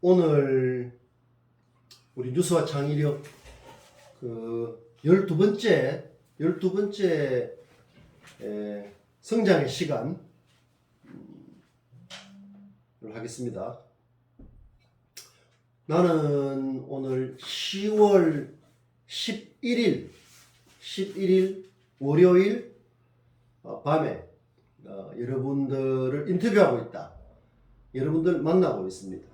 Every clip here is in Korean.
오늘 우리 뉴스와 창의력 그 12번째 성장의 시간을 하겠습니다. 나는 오늘 10월 11일 월요일 밤에 여러분들을 인터뷰하고 있다. 여러분들 만나고 있습니다.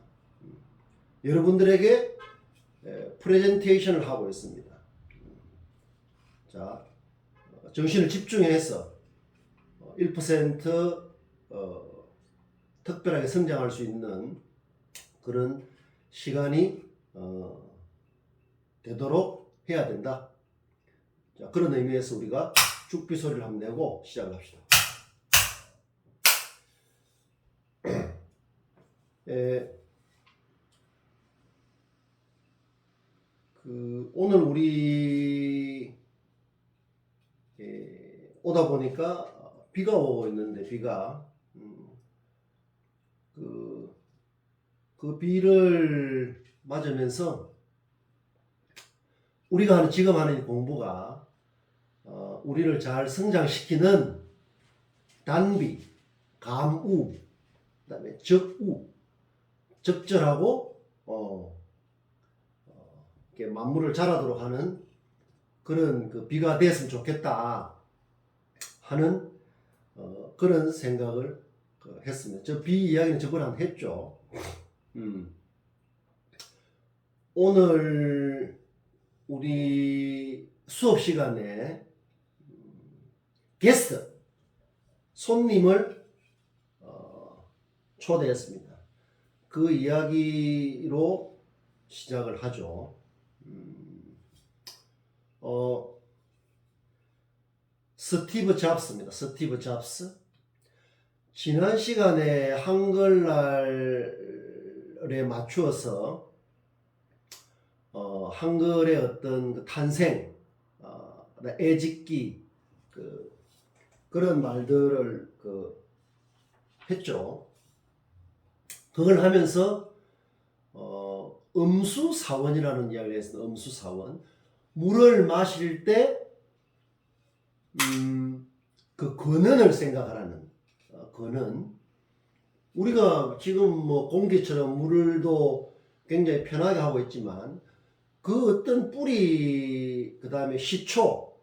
여러분들에게 프레젠테이션을 하고 있습니다. 자, 정신을 집중해서 1% 특별하게 성장할 수 있는 그런 시간이 되도록 해야 된다. 자, 그런 의미에서 우리가 죽비 소리를 한번 내고 시작을 합시다. 오늘 우리 오다 보니까 비가 오고 있는데 비가 그 비를 맞으면서 우리가 지금 하는 공부가 우리를 잘 성장시키는 단비, 감우, 그다음에 적우, 적절하고 이렇게 만물을 자라도록 하는 그런 그 비가 됐으면 좋겠다 하는 그런 생각을 했습니다. 저 비 이야기는 저번에 한번 했죠. 오늘 우리 수업 시간에 게스트 손님을 초대했습니다. 그 이야기로 시작을 하죠. 스티브 잡스입니다. 스티브 잡스. 지난 시간에 한글날에 맞추어서 한글의 어떤 그 탄생, 애짓기 그런 말들을 했죠. 그걸 하면서 음수사원이라는 이야기를 했습니다. 음수사원. 물을 마실 때 그 근원을 생각하라는 근원. 우리가 지금 뭐 공기처럼 물도 굉장히 편하게 하고 있지만 그 어떤 뿌리 그 다음에 시초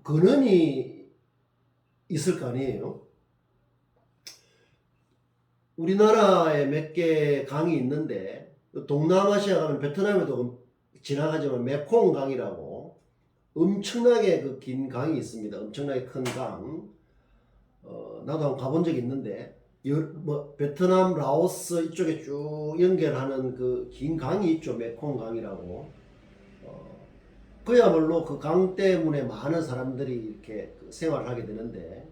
근원이 있을 거 아니에요. 우리나라에 몇 개 강이 있는데 동남아시아 가면 베트남에도 지나가지만 메콩 강이라고 엄청나게 그 긴 강이 있습니다. 엄청나게 큰 강. 나도 한번 가본 적이 있는데 뭐 베트남, 라오스 이쪽에 쭉 연결하는 그 긴 강이 있죠. 메콩 강이라고. 그야말로 그 강 때문에 많은 사람들이 이렇게 생활하게 되는데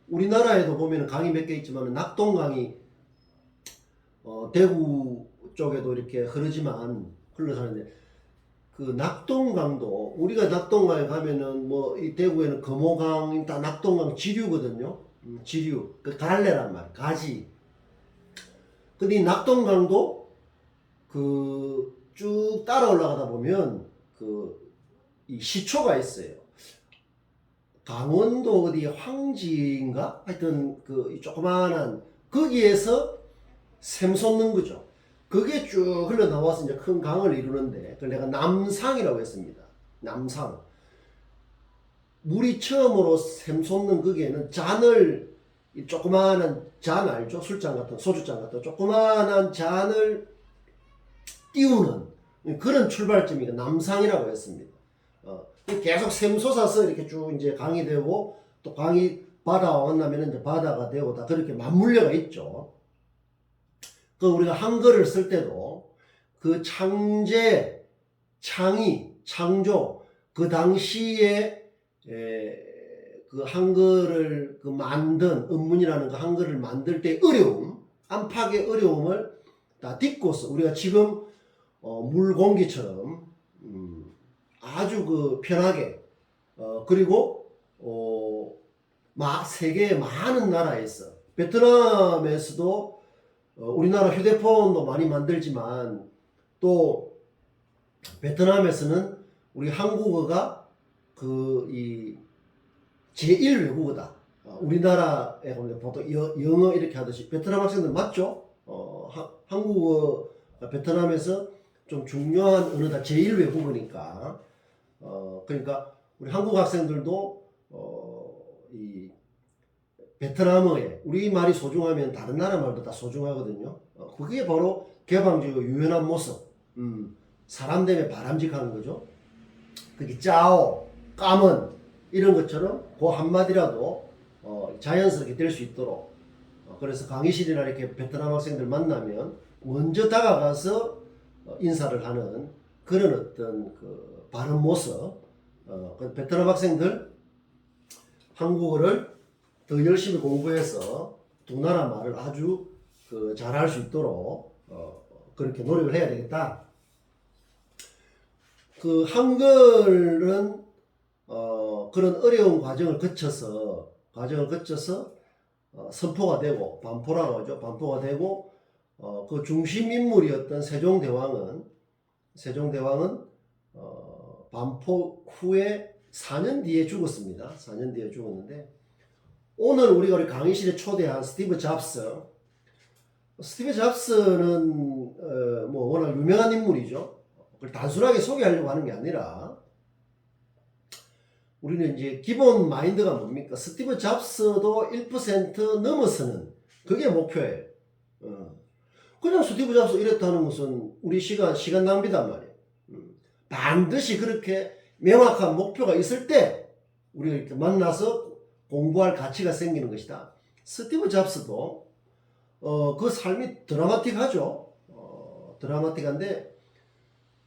우리나라에도 보면 강이 몇 개 있지만 낙동강이 대구 쪽에도 이렇게 흐르지만 흘러가는데 그 낙동강도 우리가 낙동강에 가면은 뭐 이 대구에는 금호강, 다 낙동강 지류거든요. 지류 그 갈래란 말, 가지. 근데 이 낙동강도 그 쭉 따라 올라가다 보면 이 시초가 있어요. 강원도 어디 황지인가 하여튼 그 조그마한 거기에서 샘솟는 거죠. 그게 쭉 흘러나와서 이제 큰 강을 이루는데 그걸 내가 남상이라고 했습니다. 남상. 물이 처음으로 샘솟는 거기에는 잔을, 이 조그마한 잔 알죠? 술잔 같은, 소주잔 같은 조그마한 잔을 띄우는 그런 출발점이니까 남상이라고 했습니다. 계속 샘솟아서 이렇게 쭉 이제 강이 되고 또 강이 바다와 만나면 이제 바다가 되고 다 그렇게 맞물려가 있죠. 그 우리가 한글을 쓸 때도 그 창제, 창의, 창조 그 당시에 그 한글을 만든 은문이라는 그 한글을 만들 때 어려움, 안팎의 어려움을 다 딛고서 우리가 지금 물 공기처럼 아주 그 편하게 그리고 세계의 많은 나라에서 베트남에서도 우리나라 휴대폰도 많이 만들지만 또 베트남에서는 우리 한국어가 그 이 제1 외국어다. 우리나라에 보면 보통 영어 이렇게 하듯이 베트남 학생들 맞죠? 한국어 베트남에서 좀 중요한 언어다. 제1 외국어니까. 그러니까 우리 한국 학생들도 이 베트남어에 우리 말이 소중하면 다른 나라 말도 다 소중하거든요. 그게 바로 개방적이고 유연한 모습. 사람 때문에 바람직한 거죠. 그게 짜오, 까먼 이런 것처럼 그 한마디라도 자연스럽게 될 수 있도록 그래서 강의실이나 이렇게 베트남 학생들 만나면 먼저 다가가서 인사를 하는 그런 어떤 그 바른 모습. 그 베트남 학생들 한국어를 더 열심히 공부해서 두 나라 말을 아주 그 잘할 수 있도록 그렇게 노력을 해야 되겠다. 그 한글은 그런 어려운 과정을 거쳐서 선포가 되고 반포라고 하죠. 반포가 되고 그 중심 인물이었던 세종대왕은 반포 후에 4년 뒤에 죽었습니다. 4년 뒤에 죽었는데 오늘 우리 강의실에 초대한 스티브 잡스는 뭐 워낙 유명한 인물이죠. 그걸 단순하게 소개하려고 하는 게 아니라 우리는 이제 기본 마인드가 뭡니까? 스티브 잡스도 1% 넘어서는 그게 목표예요. 그냥 스티브 잡스 이랬다는 것은 우리 시간 낭비단 말이에요. 반드시 그렇게 명확한 목표가 있을 때 우리가 이렇게 만나서 공부할 가치가 생기는 것이다. 스티브 잡스도 그 삶이 드라마틱하죠. 드라마틱한데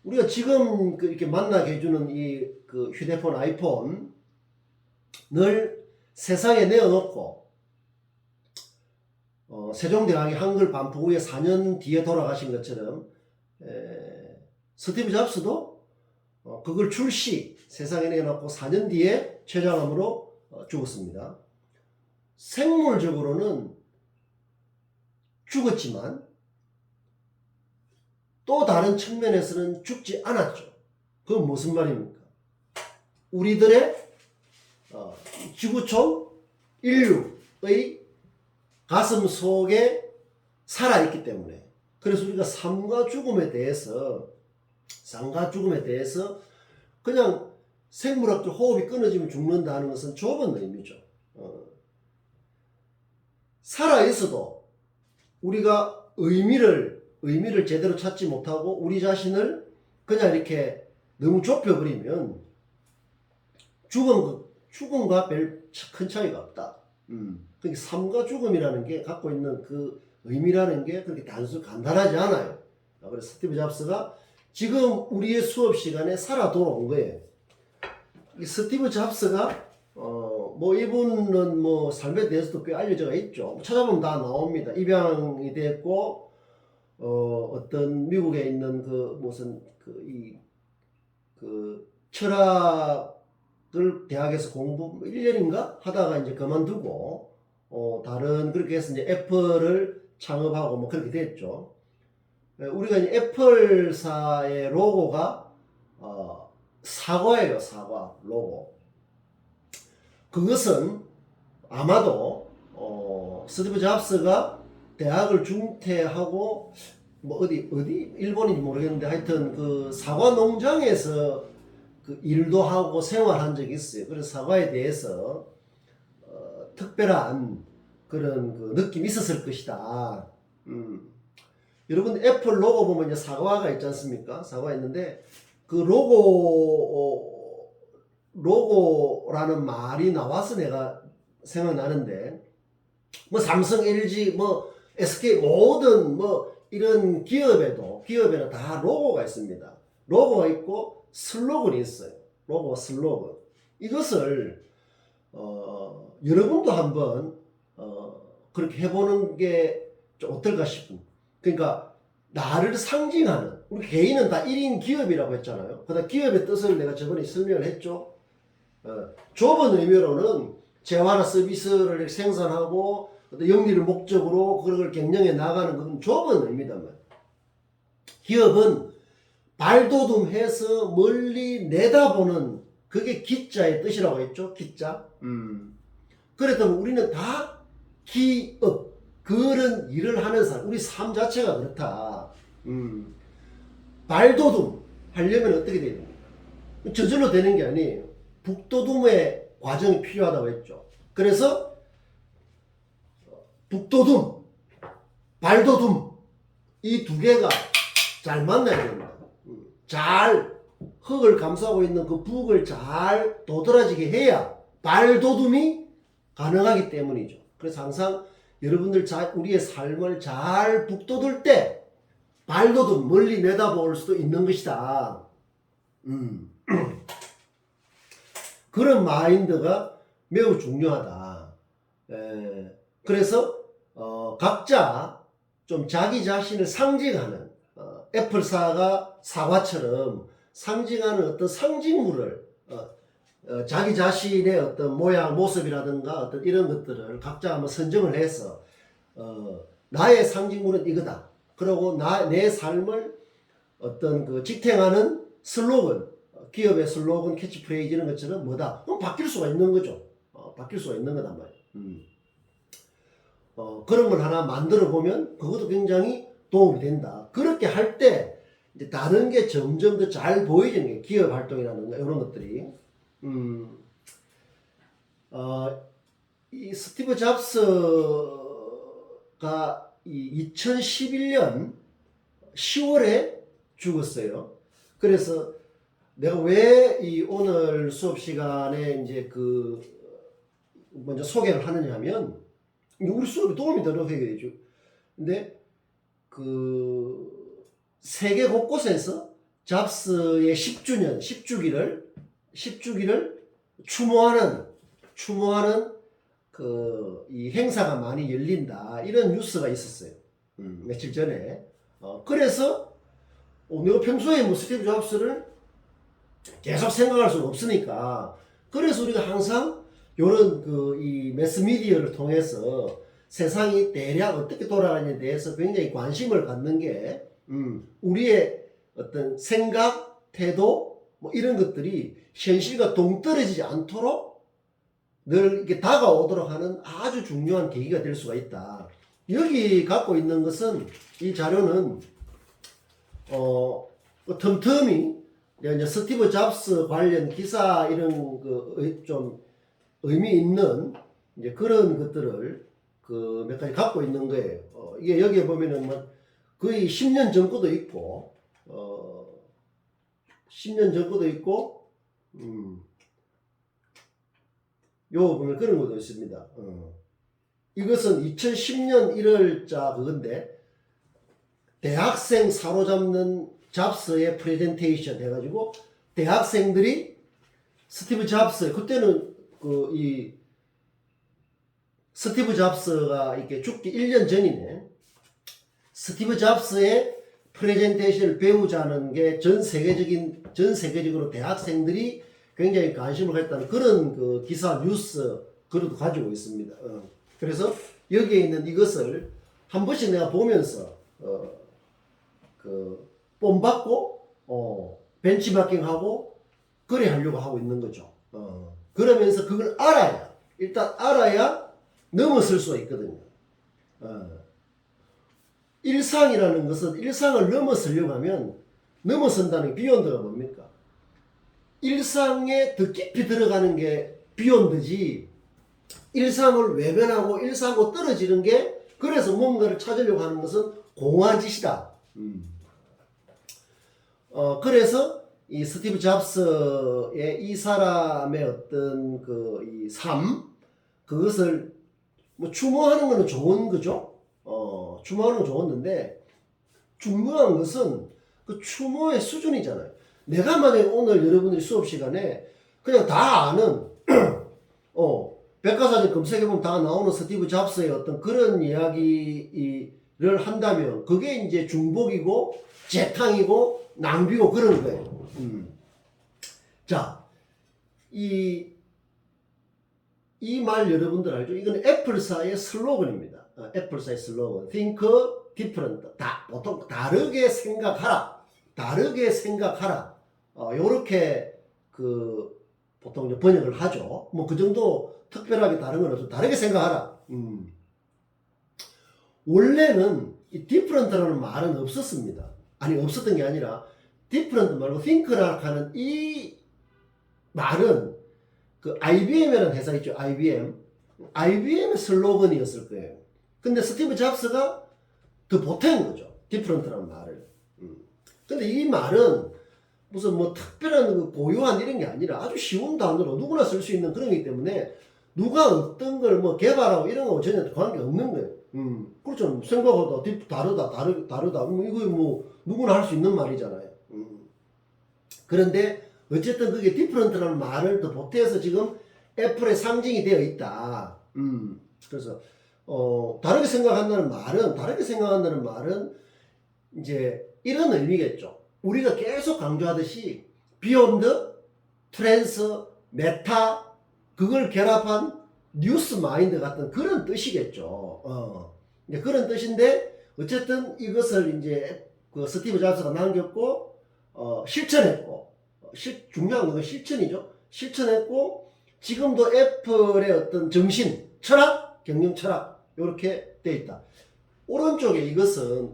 우리가 지금 이렇게 만나게 해주는 이 그 휴대폰 아이폰을 세상에 내어놓고 세종대왕이 한글 반포 후에 4년 뒤에 돌아가신 것처럼 스티브 잡스도 그걸 세상에 내어놓고 4년 뒤에 췌장암으로 죽었습니다. 생물적으로는 죽었지만 또 다른 측면에서는 죽지 않았죠. 그건 무슨 말입니까? 우리들의 지구촌 인류의 가슴 속에 살아있기 때문에 그래서 우리가 삶과 죽음에 대해서 그냥 생물학적 호흡이 끊어지면 죽는다는 것은 좁은 의미죠. 살아있어도 우리가 의미를 제대로 찾지 못하고 우리 자신을 그냥 이렇게 너무 좁혀버리면 죽음과 별 큰 차이가 없다. 그러니까 삶과 죽음이라는 게 갖고 있는 그 의미라는 게 그렇게 간단하지 않아요. 그래서 스티브 잡스가 지금 우리의 수업 시간에 살아 돌아온 거예요. 이 스티브 잡스가 뭐 이분은 뭐 삶에 대해서도 꽤 알려져 있죠. 찾아보면 다 나옵니다. 입양이 됐고 어떤 미국에 있는 그 무슨 그 철학을 대학에서 공부 1년인가 하다가 이제 그만두고 다른 그렇게 해서 이제 애플을 창업하고 뭐 그렇게 됐죠. 우리가 이제 애플사의 로고가 사과예요. 사과 로고. 그것은 아마도 스티브 잡스가 대학을 중퇴하고 뭐 어디 일본인지 모르겠는데 하여튼 그 사과 농장에서 그 일도 하고 생활한 적이 있어요. 그래서 사과에 대해서 특별한 그런 그 느낌이 있었을 것이다. 여러분 애플 로고 보면 이제 사과가 있지 않습니까? 사과 있는데 그 로고라는 말이 나와서 내가 생각나는데 뭐 삼성, LG, 뭐 SK 모든 뭐 이런 기업에는 다 로고가 있습니다. 로고가 있고 슬로건이 있어요. 로고와 슬로건. 이것을 여러분도 한번 그렇게 해보는 게 좀 어떨까 싶은. 그러니까 나를 상징하는, 우리 개인은 다 1인 기업이라고 했잖아요. 그다음 기업의 뜻을 내가 저번에 설명을 했죠. 좁은 의미로는 재화나 서비스를 생산하고 어떤 영리를 목적으로 그걸 경영해 나가는 건 좁은 의미다만, 기업은 발돋움해서 멀리 내다보는, 그게 기자의 뜻이라고 했죠. 기자. 그렇다면 우리는 다 기업, 그런 일을 하는 사람, 우리 삶 자체가 그렇다. 발돋움 하려면 어떻게 돼야 됩니까? 저절로 되는 게 아니에요. 북돋움의 과정이 필요하다고 했죠. 그래서 북돋움, 발돋움, 이 두 개가 잘 만나야 된다. 잘 흙을 감싸고 있는 그 북을 잘 도드라지게 해야 발돋움이 가능하기 때문이죠. 그래서 항상 여러분들 우리의 삶을 잘 북돋을 때 발돋움, 멀리 내다볼 수도 있는 것이다. 그런 마인드가 매우 중요하다. 그래서 각자 좀 자기 자신을 상징하는, 애플사가 사과처럼 상징하는 어떤 상징물을, 자기 자신의 어떤 모양, 모습이라든가 어떤 이런 것들을 각자 한번 선정을 해서 나의 상징물은 이거다. 그리고 내 삶을 어떤 그 지탱하는 슬로건, 기업의 슬로건, 캐치프레이즈 이런 것처럼 뭐다. 그럼 바뀔 수가 있는 거죠. 바뀔 수가 있는 거단 말이에요. 그런 걸 하나 만들어 보면 그것도 굉장히 도움이 된다. 그렇게 할 때 이제 다른 게 점점 더 잘 보이지는 게 기업 활동이라든가 이런 것들이. 이 스티브 잡스가 2011년 10월에 죽었어요. 그래서 내가 왜 이 오늘 수업 시간에 이제 먼저 소개를 하느냐 하면, 우리 수업에 도움이 되도록 해야 되죠. 근데 세계 곳곳에서 잡스의 10주기를 추모하는 이 행사가 많이 열린다. 이런 뉴스가 있었어요. 며칠 전에. 그래서 내가 평소에 뭐 스티브 잡스를 계속 생각할 수는 없으니까, 그래서 우리가 항상 요런 이 매스미디어를 통해서 세상이 대략 어떻게 돌아가는지에 대해서 굉장히 관심을 갖는 게, 우리의 어떤 생각, 태도, 뭐 이런 것들이 현실과 동떨어지지 않도록 늘 이렇게 다가오도록 하는 아주 중요한 계기가 될 수가 있다. 여기 갖고 있는 것은, 이 자료는, 틈틈이 내가 이제 스티브 잡스 관련 기사 이런 좀 의미 있는 이제 그런 것들을 몇 가지 갖고 있는 거예요. 이게 여기에 보면은 뭐 거의 10년 전 것도 있고, 10년 전 것도 있고, 요 보면 그런 것도 있습니다. 이것은 2010년 1월자 그건데, 대학생 사로잡는 잡스의 프레젠테이션 해가지고 대학생들이 스티브 잡스, 그때는 이 스티브 잡스가 이렇게 죽기 1년 전이네. 스티브 잡스의 프레젠테이션을 배우자는 게 전 세계적으로 대학생들이 굉장히 관심을 갖다는 그런 기사, 뉴스, 그것도 가지고 있습니다. 그래서 여기에 있는 이것을 한 번씩 내가 보면서, 뽐받고, 벤치마킹하고, 그래 하려고 하고 있는 거죠. 그러면서 그걸 일단 알아야 넘어설 수가 있거든요. 일상이라는 것은, 일상을 넘어서려고 하면, 넘어선다는 게 비욘드가 뭡니까? 일상에 더 깊이 들어가는 게 비욘드지, 일상을 외면하고 일상하고 떨어지는 게, 그래서 뭔가를 찾으려고 하는 것은 공허한 짓이다. 그래서 이 스티브 잡스의 이 사람의 어떤 이 삶, 그것을 뭐 추모하는 거는 좋은 거죠. 추모하는 건 좋았는데, 중요한 것은 그 추모의 수준이잖아요. 내가 만약에 오늘 여러분들이 수업 시간에 그냥 다 아는, 백과사전 검색해보면 다 나오는 스티브 잡스의 어떤 그런 이야기를 한다면, 그게 이제 중복이고, 재탕이고, 낭비고 그런 거예요. 자, 이 이 말 여러분들 알죠? 이건 애플사의 슬로건입니다. 애플사의 슬로건. Think different. 보통 다르게 생각하라. 다르게 생각하라. 요렇게 보통 이제 번역을 하죠. 뭐 그 정도 특별하게 다른 건 없어. 다르게 생각하라. 원래는 이 different라는 말은 없었습니다. 아니, 없었던 게 아니라 different 말고 think라고 하는 이 말은 그 IBM이라는 회사 있죠. IBM의 슬로건이었을 거예요. 근데 스티브 잡스가 더 보탠 거죠. different라는 말을. 근데 이 말은 무슨 뭐 특별한 고유한 이런 게 아니라 아주 쉬운 단어로 누구나 쓸 수 있는 그런 거기 때문에 누가 어떤 걸 뭐 개발하고 이런 거 전혀 관계 없는 거예요. 그렇죠. 생각보다 다르다. 이거 뭐 누구나 할 수 있는 말이잖아요. 그런데 어쨌든 그게 different라는 말을 더 보태서 지금 애플의 상징이 되어 있다. 그래서 다르게 생각한다는 말은 이제 이런 의미겠죠. 우리가 계속 강조하듯이 beyond, trans, meta 그걸 결합한 뉴스 마인드 같은 그런 뜻이겠죠. 이제 그런 뜻인데 어쨌든 이것을 이제 그 스티브 잡스가 남겼고 실천했고 중요한 건 실천이죠. 실천했고 지금도 애플의 어떤 정신, 철학, 경영 철학 이렇게 돼 있다. 오른쪽에 이것은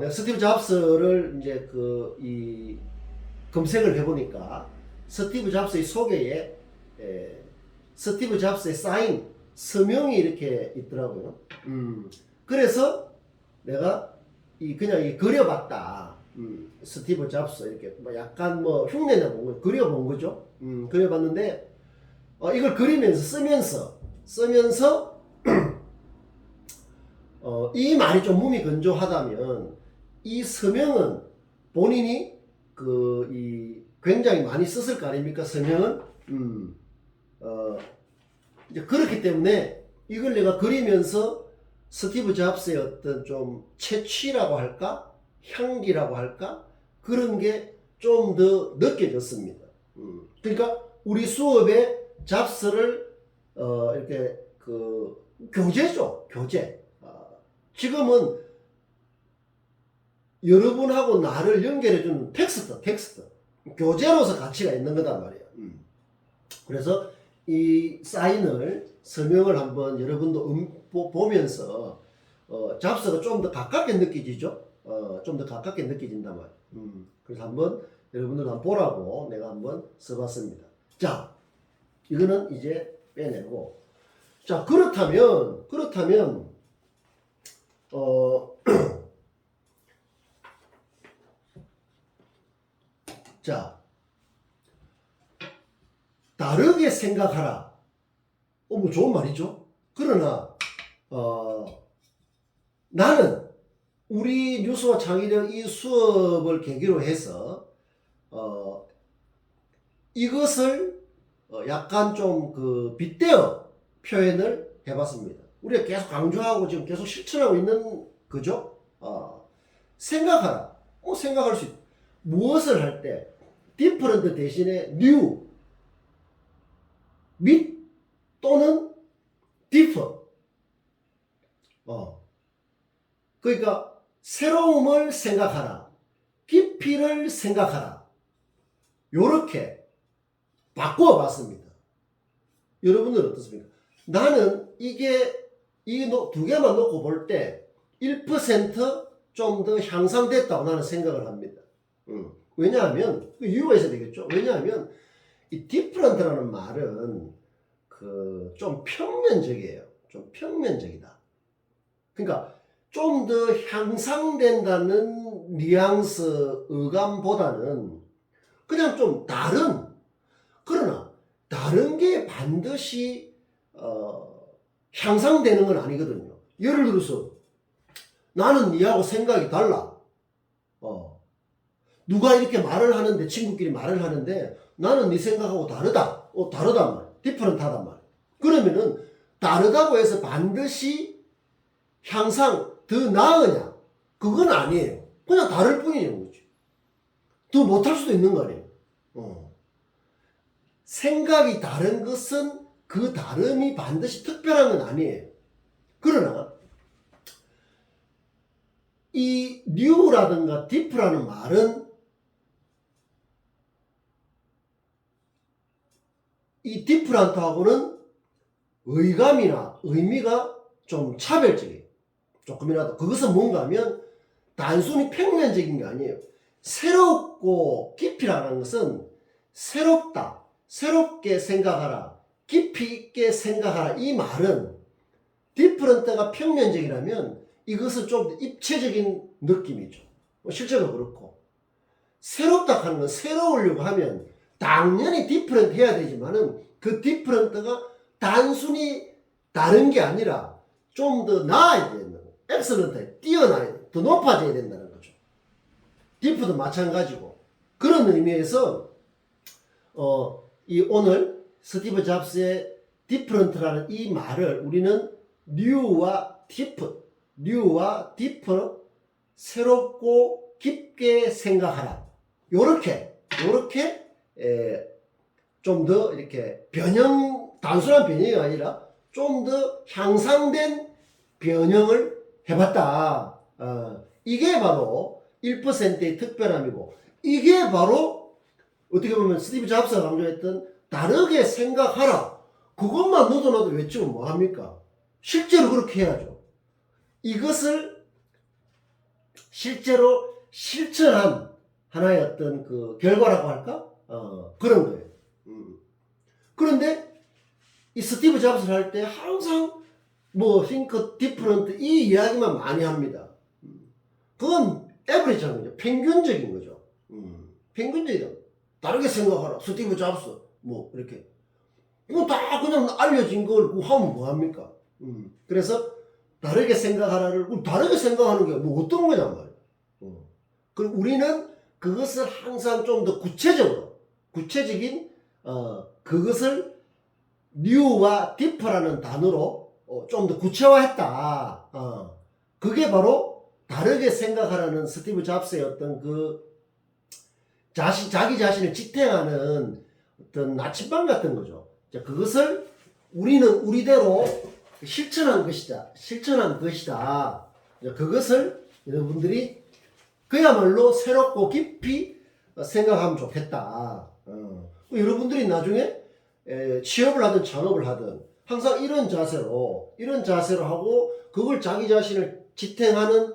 내가 스티브 잡스를 이제 이 검색을 해보니까 스티브 잡스의 소개에 스티브 잡스의 사인 서명이 이렇게 있더라고요. 그래서 내가 그냥 그려봤다. 스티브 잡스 이렇게 뭐 약간 뭐 흉내내본 거 그려본 거죠. 그려봤는데 이걸 그리면서 쓰면서 이 말이 좀 무미건조하다면 이 서명은 본인이 굉장히 많이 썼을 거 아닙니까? 서명은 이제 그렇기 때문에 이걸 내가 그리면서 스티브 잡스의 어떤 좀 채취라고 할까? 향기라고 할까? 그런 게 좀 더 느껴졌습니다. 그러니까 우리 수업에 잡스를 이렇게 교재죠. 교재. 지금은 여러분하고 나를 연결해주는 텍스트. 교재로서 가치가 있는 거단 말이에요. 그래서 이 사인을, 서명을 한번 여러분도 보면서 잡스가 좀 더 가깝게 느껴지죠? 좀 더 가깝게 느껴진단 말이에요. 그래서 한번 여러분들 한번 보라고 내가 한번 써봤습니다. 자, 이거는 이제 빼내고. 자, 그렇다면 자, 다르게 생각하라. 뭐 좋은 말이죠. 그러나 나는 우리 뉴스와 창의력 이 수업을 계기로 해서 이것을 약간 좀 빗대어 표현을 해봤습니다. 우리가 계속 강조하고 지금 계속 실천하고 있는 거죠. 생각하라. 생각할 수 있다. 무엇을 할 때 different 대신에 new 및 또는 differ. 그러니까 새로움을 생각하라. 깊이를 생각하라. 요렇게 바꾸어 봤습니다. 여러분들은 어떻습니까? 나는 이게 이 두 개만 놓고 볼 때 1% 좀 더 향상됐다고 나는 생각을 합니다. 왜냐하면 이유가 있어야 되겠죠. 왜냐하면 이 different라는 말은 좀 평면적이에요. 좀 평면적이다. 그러니까 좀 더 향상된다는 뉘앙스 의감보다는 그냥 좀 그러나 다른 게 반드시 향상되는 건 아니거든요. 예를 들어서 나는 니하고 생각이 달라. 누가 이렇게 말을 하는데, 친구끼리 말을 하는데 나는 네 생각하고 다르다. 다르단 말. 디퍼런트하단 말. 그러면은 다르다고 해서 반드시 향상 더 나으냐? 그건 아니에요. 그냥 다를 뿐이에요. 더 못할 수도 있는 거 아니에요. 생각이 다른 것은 그 다름이 반드시 특별한 건 아니에요. 그러나 이 new라든가 deep라는 말은 이 different하고는 의감이나 의미가 좀 차별적이에요. 조금이라도. 그것은 뭔가 하면 단순히 평면적인 게 아니에요. 새롭고 깊이라는 것은 새롭다, 새롭게 생각하라, 깊이 있게 생각하라. 이 말은 different가 평면적이라면 이것은 좀 입체적인 느낌이죠. 실제로 그렇고. 새롭다 하는 건 새로우려고 하면 당연히 different 해야 되지만은 그 different가 단순히 다른 게 아니라 좀 더 나아야 되는 거예요. excellent, 뛰어나야 돼. 더 높아져야 된다는 거죠. diff도 마찬가지고. 그런 의미에서 이 오늘 스티브 잡스의 different라는 이 말을 우리는 new와 deep, 새롭고 깊게 생각하라. 요렇게 좀 더 이렇게 단순한 변형이 아니라 좀 더 향상된 변형을 해봤다. 이게 바로 1%의 특별함이고, 이게 바로 어떻게 보면 스티브 잡스가 강조했던 다르게 생각하라. 그것만 너도 외치면 뭐합니까? 실제로 그렇게 해야죠. 이것을 실제로 실천한 하나의 어떤 그 결과라고 할까? 그런 거예요. 그런데 이 스티브 잡스를 할 때 항상 뭐 think different 이 이야기만 많이 합니다. 그건 에버리지한 거죠. 평균적인 거죠. 평균적이다. 다르게 생각하라. 스티브 잡스 뭐 이렇게 이거 다 그냥 알려진 걸 하면 뭐합니까? 그래서 다르게 생각하라를 다르게 생각하는 게 뭐 어떤 거냔 말이에요. 그리고 우리는 그것을 항상 좀 더 구체적인 그것을 new와 deep라는 단어로 좀 더 구체화했다. 그게 바로 다르게 생각하라는 스티브 잡스의 어떤 그 자기 자신을 지탱하는 어떤 나침반 같은 거죠. 자, 그것을 우리는 우리대로 실천한 것이다. 그것을 여러분들이 그야말로 새롭고 깊이 생각하면 좋겠다. 여러분들이 나중에 취업을 하든 창업을 하든 항상 이런 자세로 하고 그걸 자기 자신을 지탱하는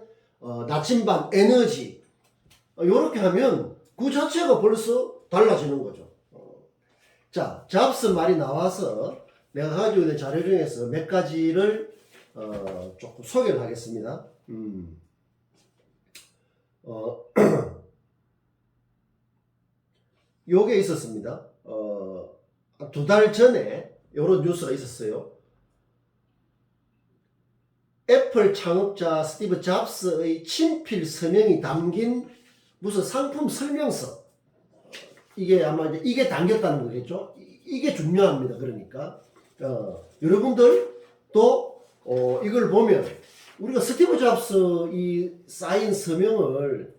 나침반, 에너지 이렇게 하면 그 자체가 벌써 달라지는 거죠. 자, 잡스 말이 나와서 내가 가지고 있는 자료 중에서 몇 가지를 조금 소개를 하겠습니다. 요게 있었습니다. 2달 전에 요런 뉴스가 있었어요. 애플 창업자 스티브 잡스의 친필 서명이 담긴 무슨 상품 설명서. 이게 아마 이게 담겼다는 거겠죠? 이게 중요합니다. 그러니까 여러분들도 이걸 보면 우리가 스티브 잡스 이 사인 서명을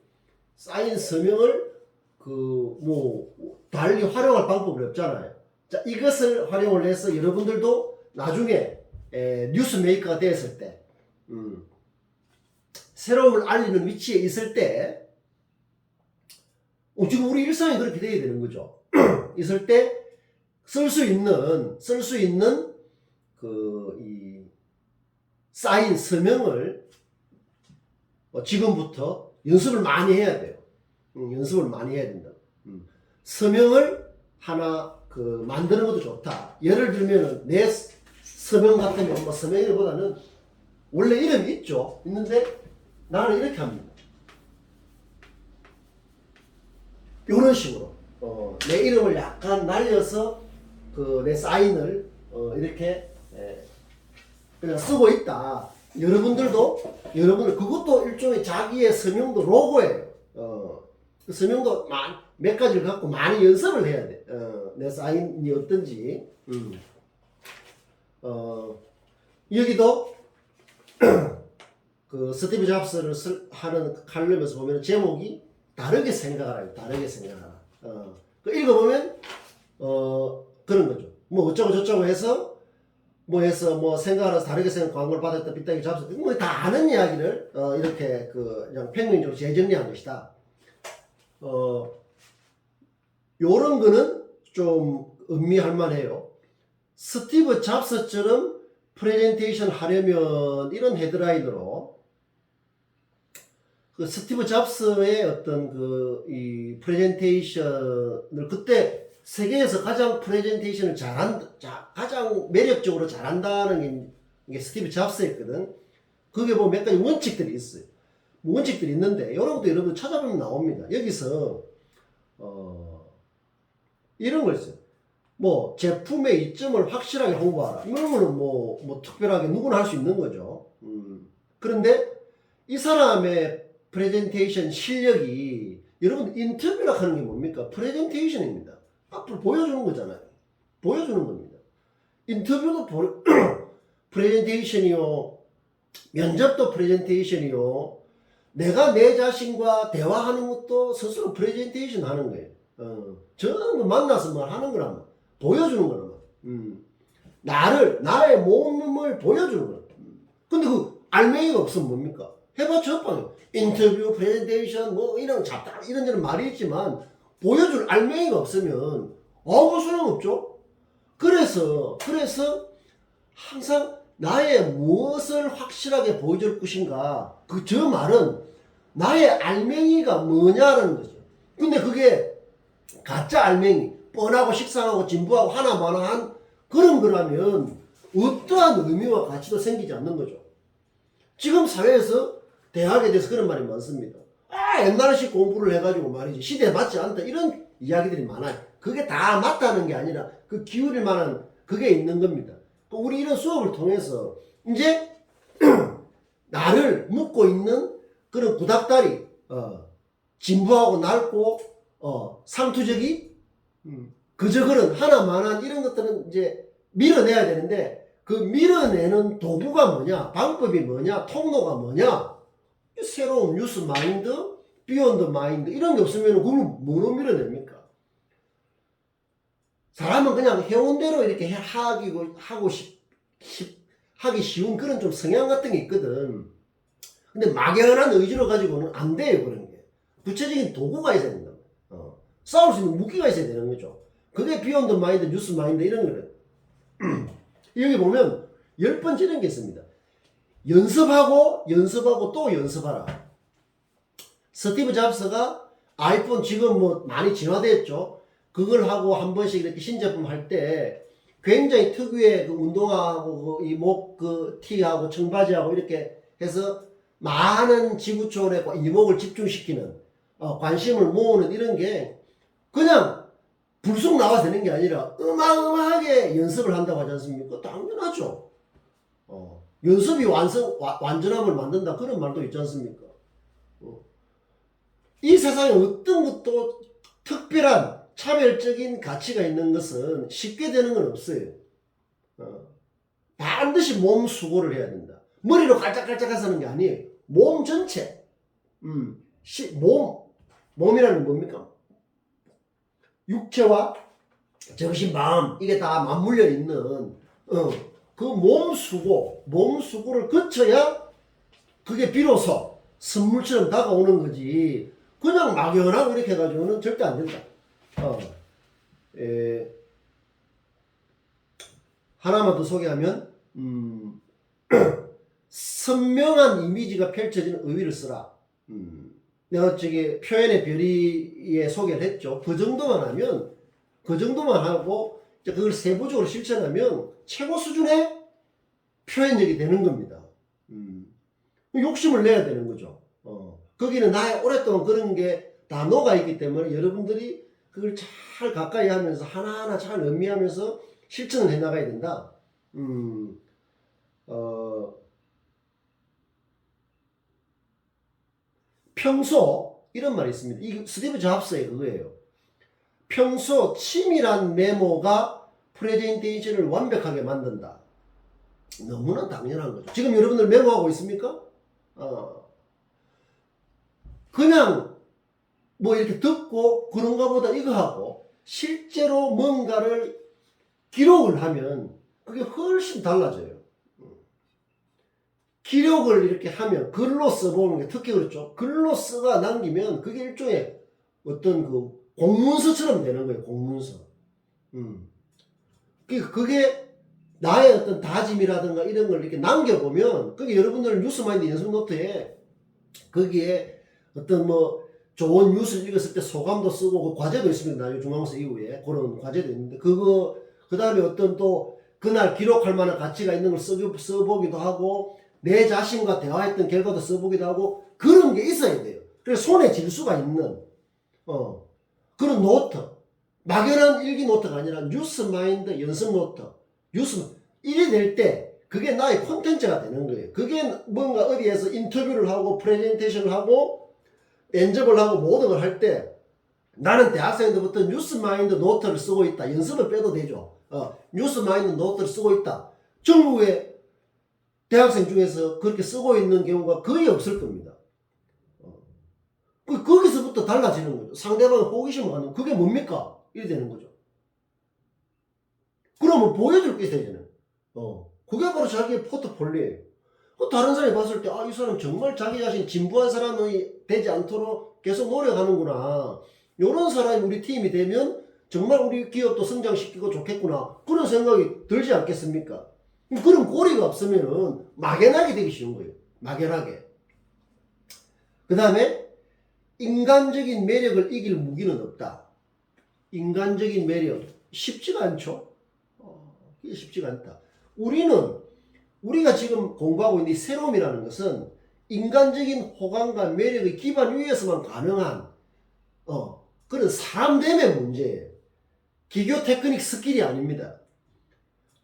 달리 활용할 방법이 없잖아요. 자, 이것을 활용을 해서 여러분들도 나중에 뉴스메이커가 되었을 때 새로움을 알리는 위치에 있을 때 지금 우리 일상이 그렇게 돼야 되는 거죠. 있을 때 쓸 수 있는 이 사인 서명을 지금부터 연습을 많이 해야 돼요. 연습을 많이 해야 된다. 서명을 하나 만드는 것도 좋다. 예를 들면 내 서명 같으면 뭐 서명이보다는 원래 이름이 있는데 나는 이렇게 합니다. 이런 식으로 내 이름을 약간 날려서 내 사인을 이렇게 그냥 쓰고 있다. 여러분들 그것도 일종의 자기의 서명도 로고예요. 그 서명도 몇 가지를 갖고 많이 연습을 해야 돼. 내 사인이 어떤지. 여기도 그 스티브 잡스를 하는 칼럼에서 보면 제목이 다르게 생각하라. 그 읽어보면 그런 거죠. 뭐 어쩌고 저쩌고 해서 뭐 생각을 다르게 생각 광고를 받았다 빗대기 잡았다 뭐 다 아는 이야기를 이렇게 그냥 평면적으로 재정리한 것이다. 요런 거는 좀 의미할 만해요. 스티브 잡스처럼 프레젠테이션 하려면 이런 헤드라인으로 그 스티브 잡스의 어떤 이 프레젠테이션을 그때 세계에서 가장 프레젠테이션을 가장 매력적으로 잘한다는 게 스티브 잡스였거든. 그게 뭐 몇 가지 원칙들이 있어요. 원칙들이 있는데 이런 것도 여러분 찾아보면 나옵니다. 여기서 이런 거 있어요. 뭐 제품의 이점을 확실하게 홍보하라. 이런 거는 뭐 특별하게 누구나 할 수 있는 거죠. 그런데 이 사람의 프레젠테이션 실력이 여러분 인터뷰라 하는 게 뭡니까? 프레젠테이션입니다. 앞으로 보여주는 거잖아요. 보여주는 겁니다. 인터뷰도 프레젠테이션이요. 면접도 프레젠테이션이요. 내가 내 자신과 대화하는 것도 스스로 프레젠테이션 하는 거예요. 전부 만나서 말 하는 거란 보여주는 거란 나의 몸을 보여주는 거란 근데 그 알맹이가 없으면 뭡니까? 해봤자 헛방이에요. 인터뷰, 프레젠테이션, 뭐 이런 잡다 이런저런 말이 있지만 보여줄 알맹이가 없으면 아무 소용없죠. 그래서 항상 나의 무엇을 확실하게 보여줄 것인가 저 말은 나의 알맹이가 뭐냐는 거죠. 근데 그게 가짜 알맹이 뻔하고 식상하고 진부하고 하나마나한 그런 거라면 어떠한 의미와 가치도 생기지 않는 거죠. 지금 사회에서 대학에 대해서 그런 말이 많습니다. 옛날식 공부를 해가지고 말이지 시대에 맞지 않다 이런 이야기들이 많아요. 그게 다 맞다는 게 아니라 그 기울일 만한 그게 있는 겁니다. 우리 이런 수업을 통해서 이제 나를 묶고 있는 그런 구닥다리 진부하고 넓고 상투적이 그저 그런 하나만한 이런 것들은 이제 밀어내야 되는데 그 밀어내는 도구가 뭐냐 방법이 뭐냐 통로가 뭐냐 새로운 뉴스 마인드 비욘드 마인드 이런 게 없으면 그걸 뭐로 밀어냅니까? 사람은 그냥 해온 대로 이렇게 하기 쉬운 그런 좀 성향 같은 게 있거든. 근데 막연한 의지로 가지고는 안 돼요, 그런 게. 구체적인 도구가 있어야 된다. 싸울 수 있는 무기가 있어야 되는 거죠. 그게 비욘드 마인드, 뉴스 마인드 이런 거를. 여기 보면 10번째 이런 게 있습니다. 연습하고 또 연습하라. 스티브 잡스가 아이폰 지금 뭐 많이 진화됐죠. 그걸 하고 한 번씩 이렇게 신제품 할 때 굉장히 특유의 그 운동화하고 이 목 그 티하고 청바지하고 이렇게 해서 많은 지구촌의 이목을 집중시키는 관심을 모으는 이런 게 그냥 불쑥 나와 되는 게 아니라 어마어마하게 연습을 한다고 하지 않습니까? 당연하죠. 연습이 완전함을 만든다 그런 말도 있지 않습니까? 이 세상에 어떤 것도 특별한 차별적인 가치가 있는 것은 쉽게 되는 건 없어요. 반드시 몸 수고를 해야 된다. 머리로 깔짝깔짝 해서는 게 아니에요. 몸 전체. 몸이라는 건 뭡니까? 육체와 정신, 마음 이게 다 맞물려 있는 그 몸 수고를 거쳐야 그게 비로소 선물처럼 다가오는 거지. 그냥 막연하고 이렇게 해가지고는 절대 안 된다. 하나만 더 소개하면 선명한 이미지가 펼쳐지는 의위를 쓰라. 내가 저기 표현의 별이에 소개를 했죠. 그 정도만 하고 그걸 세부적으로 실천하면 최고 수준의 표현력이 되는 겁니다. 욕심을 내야 되는 거죠. 거기는 나의 오랫동안 그런 게 다 녹아있기 때문에 여러분들이 그걸 잘 가까이 하면서 하나하나 잘 음미하면서 실천을 해 나가야 된다. 평소 이런 말이 있습니다. 이 스티브 잡스의 그거예요. 평소 치밀한 메모가 프레젠테이션을 완벽하게 만든다. 너무나 당연한 거죠. 지금 여러분들 메모하고 있습니까? 그냥 뭐 이렇게 듣고 그런가 보다 이거 하고 실제로 뭔가를 기록을 하면 그게 훨씬 달라져요. 기록을 이렇게 하면 글로 써보는 게 특히 그렇죠. 글로 써가 남기면 그게 일종의 어떤 그 공문서처럼 되는 거예요. 공문서. 그게 나의 어떤 다짐이라든가 이런 걸 이렇게 남겨보면 그게 여러분들 뉴스마인드 연습 노트에 거기에 어떤 뭐 좋은 뉴스를 읽었을 때 소감도 쓰고 그 과제도 있습니다. 나중에 중앙서 이후에 그런 과제도 있는데 그거 그 다음에 어떤 또 그날 기록할 만한 가치가 있는 걸 써보기도 하고 내 자신과 대화했던 결과도 써보기도 하고 그런 게 있어야 돼요. 그래서 손에 쥘 수가 있는 그런 노트, 막연한 일기 노트가 아니라 뉴스마인드 연습 노트, 일이 될 때 그게 나의 콘텐츠가 되는 거예요. 그게 뭔가 어디에서 인터뷰를 하고 프레젠테이션을 하고 연접을 하고 모든 걸 할 때 나는 대학생 때부터 뉴스마인드 노트를 쓰고 있다. 연습을 빼도 되죠. 뉴스마인드 노트를 쓰고 있다. 전국에 대학생 중에서 그렇게 쓰고 있는 경우가 거의 없을 겁니다. 거기서부터 달라지는 거죠. 상대방의 호기심을 갖는 그게 뭡니까? 이래 되는 거죠. 그러면 보여줄 게 있어야 되는. 그게 바로 자기의 포트폴리오예요. 다른 사람이 봤을 때, 이 사람 정말 자기 자신 진부한 사람이 되지 않도록 계속 노력하는구나. 이런 사람이 우리 팀이 되면 정말 우리 기업도 성장시키고 좋겠구나. 그런 생각이 들지 않겠습니까? 그런 고리가 없으면은 막연하게 되기 쉬운 거예요. 막연하게. 그 다음에 인간적인 매력을 이길 무기는 없다. 인간적인 매력 쉽지가 않죠. 이게 쉽지가 않다. 우리가 지금 공부하고 있는 이 새로움이라는 것은 인간적인 호감과 매력의 기반 위에서만 가능한 그런 사람됨의 문제예요. 기교 테크닉 스킬이 아닙니다.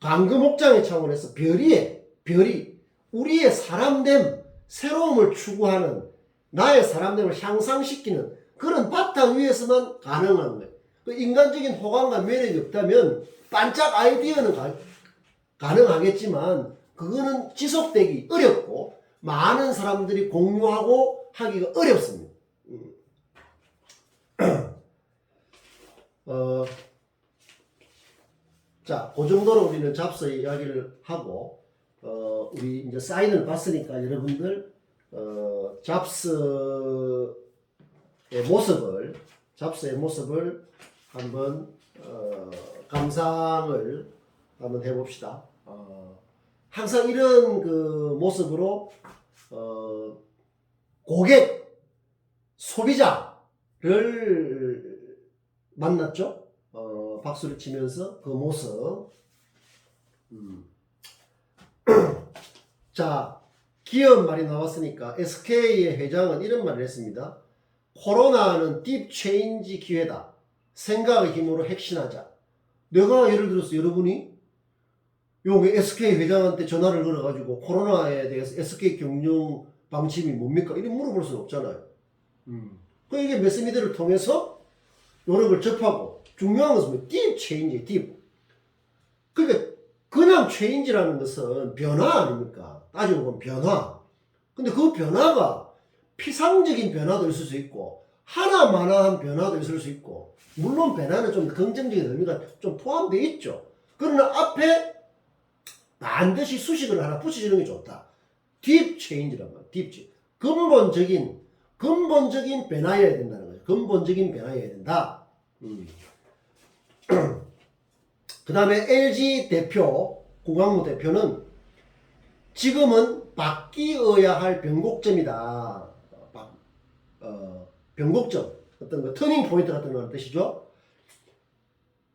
방금 목장의 차원에서 별이 우리의 사람됨, 새로움을 추구하는 나의 사람됨을 향상시키는 그런 바탕 위에서만 가능한 거예요. 인간적인 호감과 매력이 없다면 반짝 아이디어는 가능하겠지만 그거는 지속되기 어렵고 많은 사람들이 공유하고 하기가 어렵습니다. 자, 그 정도로 우리는 잡서 이야기를 하고 우리 이제 사인을 봤으니까 여러분들 잡서의 모습을 한번 감상을 한번 해봅시다. 항상 이런 그 모습으로 고객, 소비자를 만났죠. 박수를 치면서 그 모습. 자, 기업 말이 나왔으니까 SK의 회장은 이런 말을 했습니다. 코로나는 딥 체인지 기회다. 생각의 힘으로 핵신하자. 내가 예를 들어서 여러분이 여기 SK 회장한테 전화를 걸어가지고 코로나에 대해서 SK 경영 방침이 뭡니까? 이렇게 물어볼 수는 없잖아요. 이게 매스미디어를 통해서 이런 걸 접하고 중요한 것은 딥 체인지, 딥. 그러니까 그냥 체인지라는 것은 변화 아닙니까? 따지고 보면 변화. 근데 그 변화가 피상적인 변화도 있을 수 있고 하나만한 변화도 있을 수 있고 물론 변화는 좀 긍정적인 의미가 좀 포함되어 있죠. 그러나 앞에 반드시 수식을 하나 붙여주는 게 좋다. 딥 체인지란 말이야. 딥 체인지. 근본적인 변화여야 된다는 거죠. 근본적인 변화여야 된다. 그 다음에 LG 대표, 구광무 대표는 지금은 바뀌어야 할 변곡점이다. 변곡점, 어떤 그 터닝 포인트 같은 거는 뜻이죠.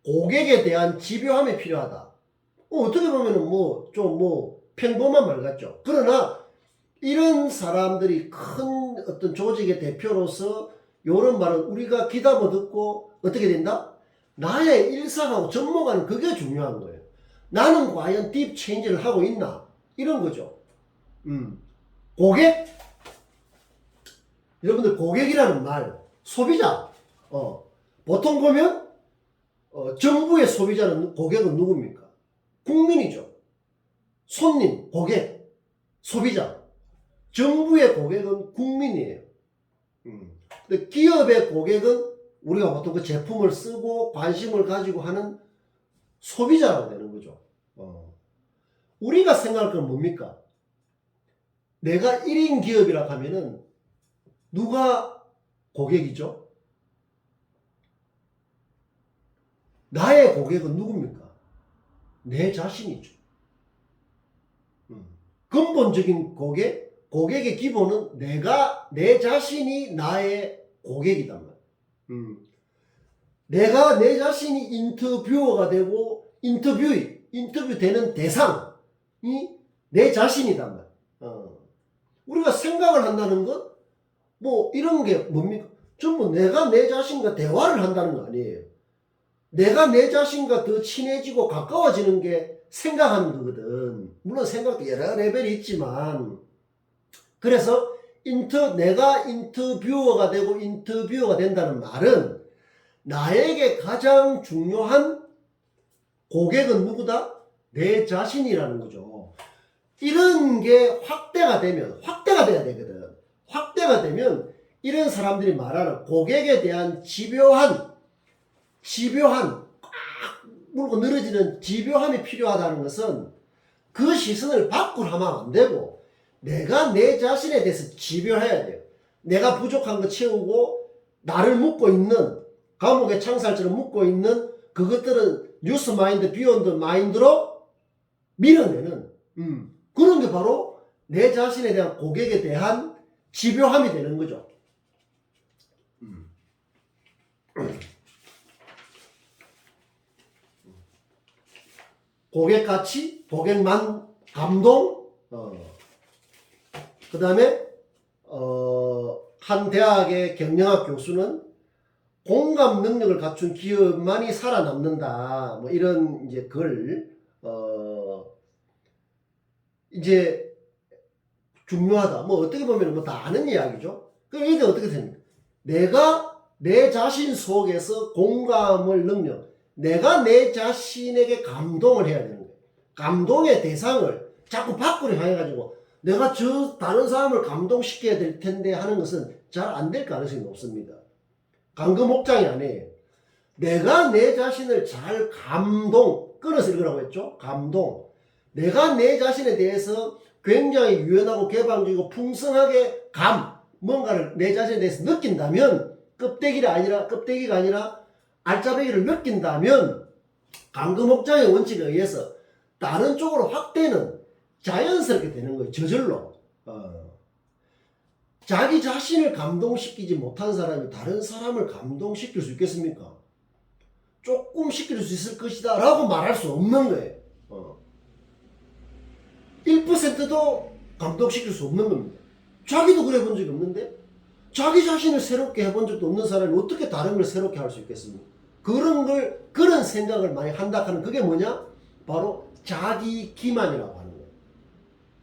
고객에 대한 집요함이 필요하다. 어떻게 보면은 좀 평범한 말 같죠. 그러나 이런 사람들이 큰 어떤 조직의 대표로서 이런 말은 우리가 귀담아 듣고 어떻게 된다? 나의 일상하고 접목하는 그게 중요한 거예요. 나는 과연 딥 체인지를 하고 있나? 이런 거죠. 고객? 여러분들 고객이라는 말, 소비자. 보통 보면 정부의 소비자는 고객은 누굽니까? 국민이죠. 손님, 고객, 소비자. 정부의 고객은 국민이에요. 근데 기업의 고객은 우리가 보통 그 제품을 쓰고 관심을 가지고 하는 소비자라고 되는 거죠. 우리가 생각할 건 뭡니까? 내가 1인 기업이라 하면은 누가 고객이죠? 나의 고객은 누굽니까? 내 자신이죠. 근본적인 고객의 기본은 내 자신이 나의 고객이단 말이야. 내가 내 자신이 인터뷰어가 되고 인터뷰되는 대상이 내 자신이단 말이야. 우리가 생각을 한다는 건 뭐 이런 게 뭡니까? 전부 내가 내 자신과 대화를 한다는 거 아니에요. 내가 내 자신과 더 친해지고 가까워지는 게 생각하는 거거든. 물론 생각도 여러 레벨이 있지만, 그래서 내가 인터뷰어가 되고 인터뷰어가 된다는 말은 나에게 가장 중요한 고객은 누구다? 내 자신이라는 거죠. 이런 게 확대가 돼야 되거든. 확대가 되면 이런 사람들이 말하는 고객에 대한 집요한 꽉 물고 늘어지는 집요함이 필요하다는 것은 그 시선을 밖으로 하면 안 되고 내가 내 자신에 대해서 집요해야 돼요. 내가 부족한 거 채우고 나를 묶고 있는 감옥의 창살처럼 묶고 있는 그것들은 뉴스 마인드 비욘드 마인드로 밀어내는 그런 게 바로 내 자신에 대한 고객에 대한 집요함이 되는 거죠. 고객 가치, 고객만 감동, 그 다음에 한 대학의 경영학 교수는 공감 능력을 갖춘 기업만이 살아남는다. 뭐 이런 이제 글 이제 중요하다. 뭐 어떻게 보면 뭐 다 아는 이야기죠. 그럼 이게 어떻게 됩니까? 내가 내 자신 속에서 공감을 내가 내 자신에게 감동을 해야 되는 거예요. 감동의 대상을 자꾸 밖으로 향해가지고 내가 다른 사람을 감동시켜야 될 텐데 하는 것은 잘 안 될 가능성이 높습니다. 감금옥장이 아니에요. 내가 내 자신을 잘 끊어서 읽으라고 했죠. 감동. 내가 내 자신에 대해서 굉장히 유연하고 개방적이고 풍성하게 뭔가를 내 자신에 대해서 느낀다면 껍데기가 아니라 알짜배기를 느낀다면 감금옥장의 원칙에 의해서 다른 쪽으로 확대는 자연스럽게 되는 거예요. 저절로. 자기 자신을 감동시키지 못한 사람이 다른 사람을 감동시킬 수 있겠습니까? 조금 시킬 수 있을 것이다 라고 말할 수 없는 거예요. 1%도 감동시킬 수 없는 겁니다. 자기도 그래 본 적이 없는데 자기 자신을 새롭게 해본 적도 없는 사람이 어떻게 다른 걸 새롭게 할 수 있겠습니까? 그런 생각을 많이 한다 하는 그게 뭐냐? 바로 자기 기만이라고 하는 거예요.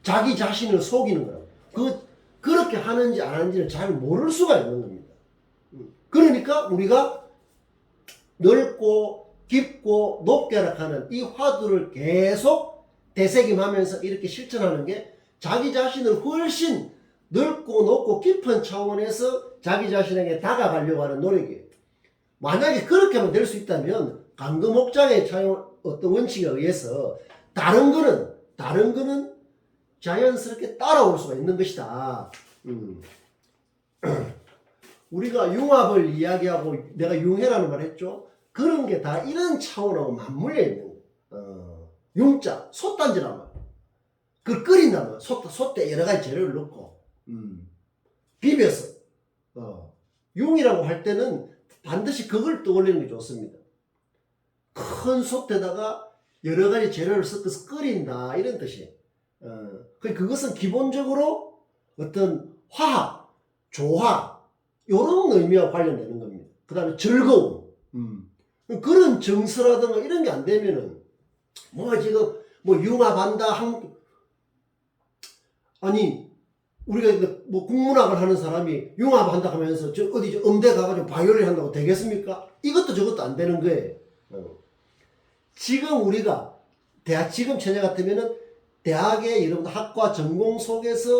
자기 자신을 속이는 거라고. 그렇게 하는지 안 하는지는 잘 모를 수가 있는 겁니다. 그러니까 우리가 넓고 깊고 높게 하는 이 화두를 계속 되새김하면서 이렇게 실천하는 게 자기 자신을 훨씬 넓고 높고 깊은 차원에서 자기 자신에게 다가가려고 하는 노력이에요. 만약에 그렇게만 될 수 있다면 감금옥장의 어떤 원칙에 의해서 다른 거는 자연스럽게 따라올 수가 있는 것이다. 우리가 융합을 이야기하고 내가 융해라는 말 했죠. 그런 게 다 이런 차원하고 맞물려 있는 거예요. 융자, 솥단지란 말. 그걸 끓인단 말. 솥에 여러 가지 재료를 넣고 비벼서 융이라고 할 때는 반드시 그걸 떠올리는 게 좋습니다. 큰 솥에다가 여러 가지 재료를 섞어서 끓인다 이런 뜻이에요. 그것은 기본적으로 어떤 화학, 조화 이런 의미와 관련되는 겁니다. 그 다음에 즐거움. 그런 정서라든가 이런 게 안 되면은 지금 융합한다 아니 우리가 국문학을 하는 사람이 융합한다 하면서 어디 음대 가가지고 바이올린 한다고 되겠습니까? 이것도 저것도 안 되는 거예요. 지금 우리가 지금 처녀 같으면은 대학의 여러분 학과 전공 속에서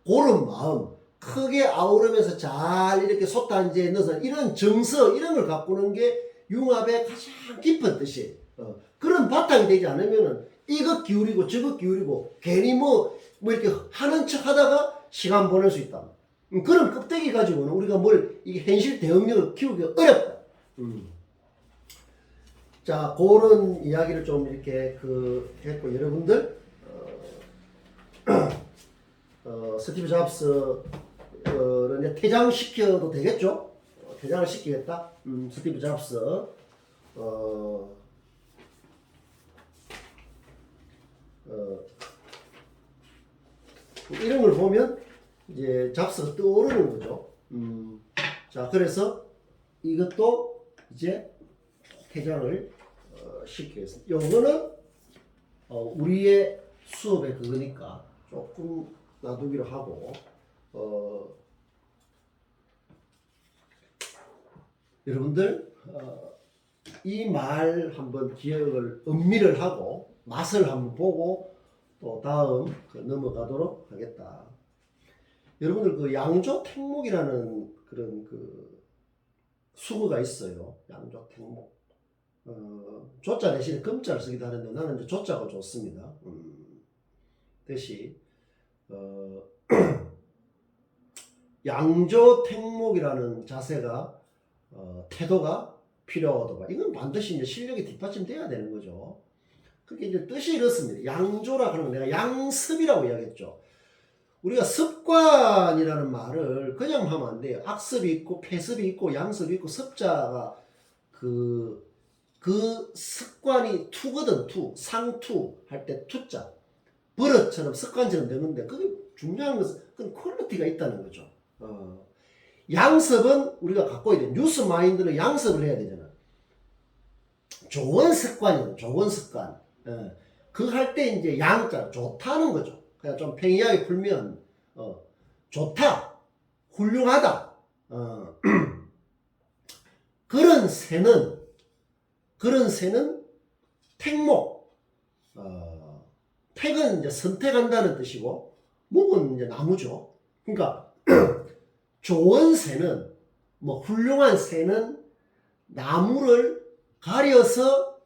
그런 마음 크게 아우르면서 잘 이렇게 솥단지에 넣어서 이런 정서 이런 걸 가꾸는 게 융합의 가장 깊은 뜻이에요. 그런 바탕이 되지 않으면은 이것 기울이고 저것 기울이고 괜히 뭐 이렇게 하는 척 하다가 시간 보낼 수 있다. 그런 껍데기 가지고는 우리가 뭘 이게 현실 대응력을 키우기가 어렵다. 자, 그런 이야기를 좀 이렇게 했고, 여러분들 스티브 잡스를 이제 퇴장시켜도 되겠죠? 퇴장을 시키겠다. 스티브 잡스 이런 걸 보면 이제 잡스가 떠오르는 거죠. 자, 그래서 이것도 이제 퇴장을 시키겠습니다. 요거는 우리의 수업의 그거니까 조금 놔두기로 하고 여러분들 이 말 한번 기억을 음미를 하고 맛을 한번 보고 또 다음 넘어가도록 하겠다. 여러분들 그 양조택목이라는 그런 수거가 있어요. 양조택목. 조자 대신에 금자를 쓰기도 하는데 나는 이제 조자가 좋습니다. 대신 양조택목이라는 자세가 태도가 필요하다. 이건 반드시 이제 실력이 뒷받침돼야 되는 거죠. 그게 이제 뜻이 이렇습니다. 양조라 그러면 내가 양습이라고 이야기했죠. 우리가 습관이라는 말을 그냥 하면 안 돼요. 악습이 있고 폐습이 있고 양습이 있고 습자가 그 습관이 투거든. 투 상투 할 때 투자 버릇처럼 습관처럼 되는데 그게 중요한 것은 그건 퀄리티가 있다는 거죠. 양습은 우리가 갖고 있는 뉴스 마인드는 양습을 해야 되잖아. 좋은 습관이에요. 좋은 습관. 그 할 때 이제 양자 좋다는 거죠. 그냥 좀 평이하게 풀면 좋다, 훌륭하다. 그런 새는 택목. 택은 이제 선택한다는 뜻이고 목은 이제 나무죠. 그러니까 좋은 새는 뭐 훌륭한 새는 나무를 가려서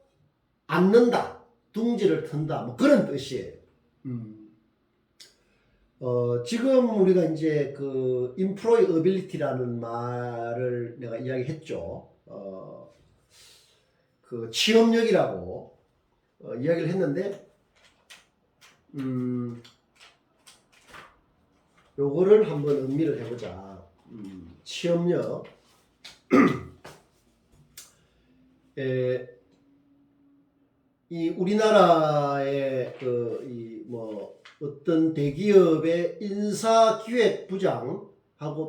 앉는다, 둥지를 튼다, 뭐 그런 뜻이에요. 지금 우리가 이제 그 employability라는 말을 내가 이야기했죠. 그 취업력이라고 이야기를 했는데, 요거를 한번 음미를 해보자. 취업력. 이 우리나라의 어떤 대기업의 인사기획부장하고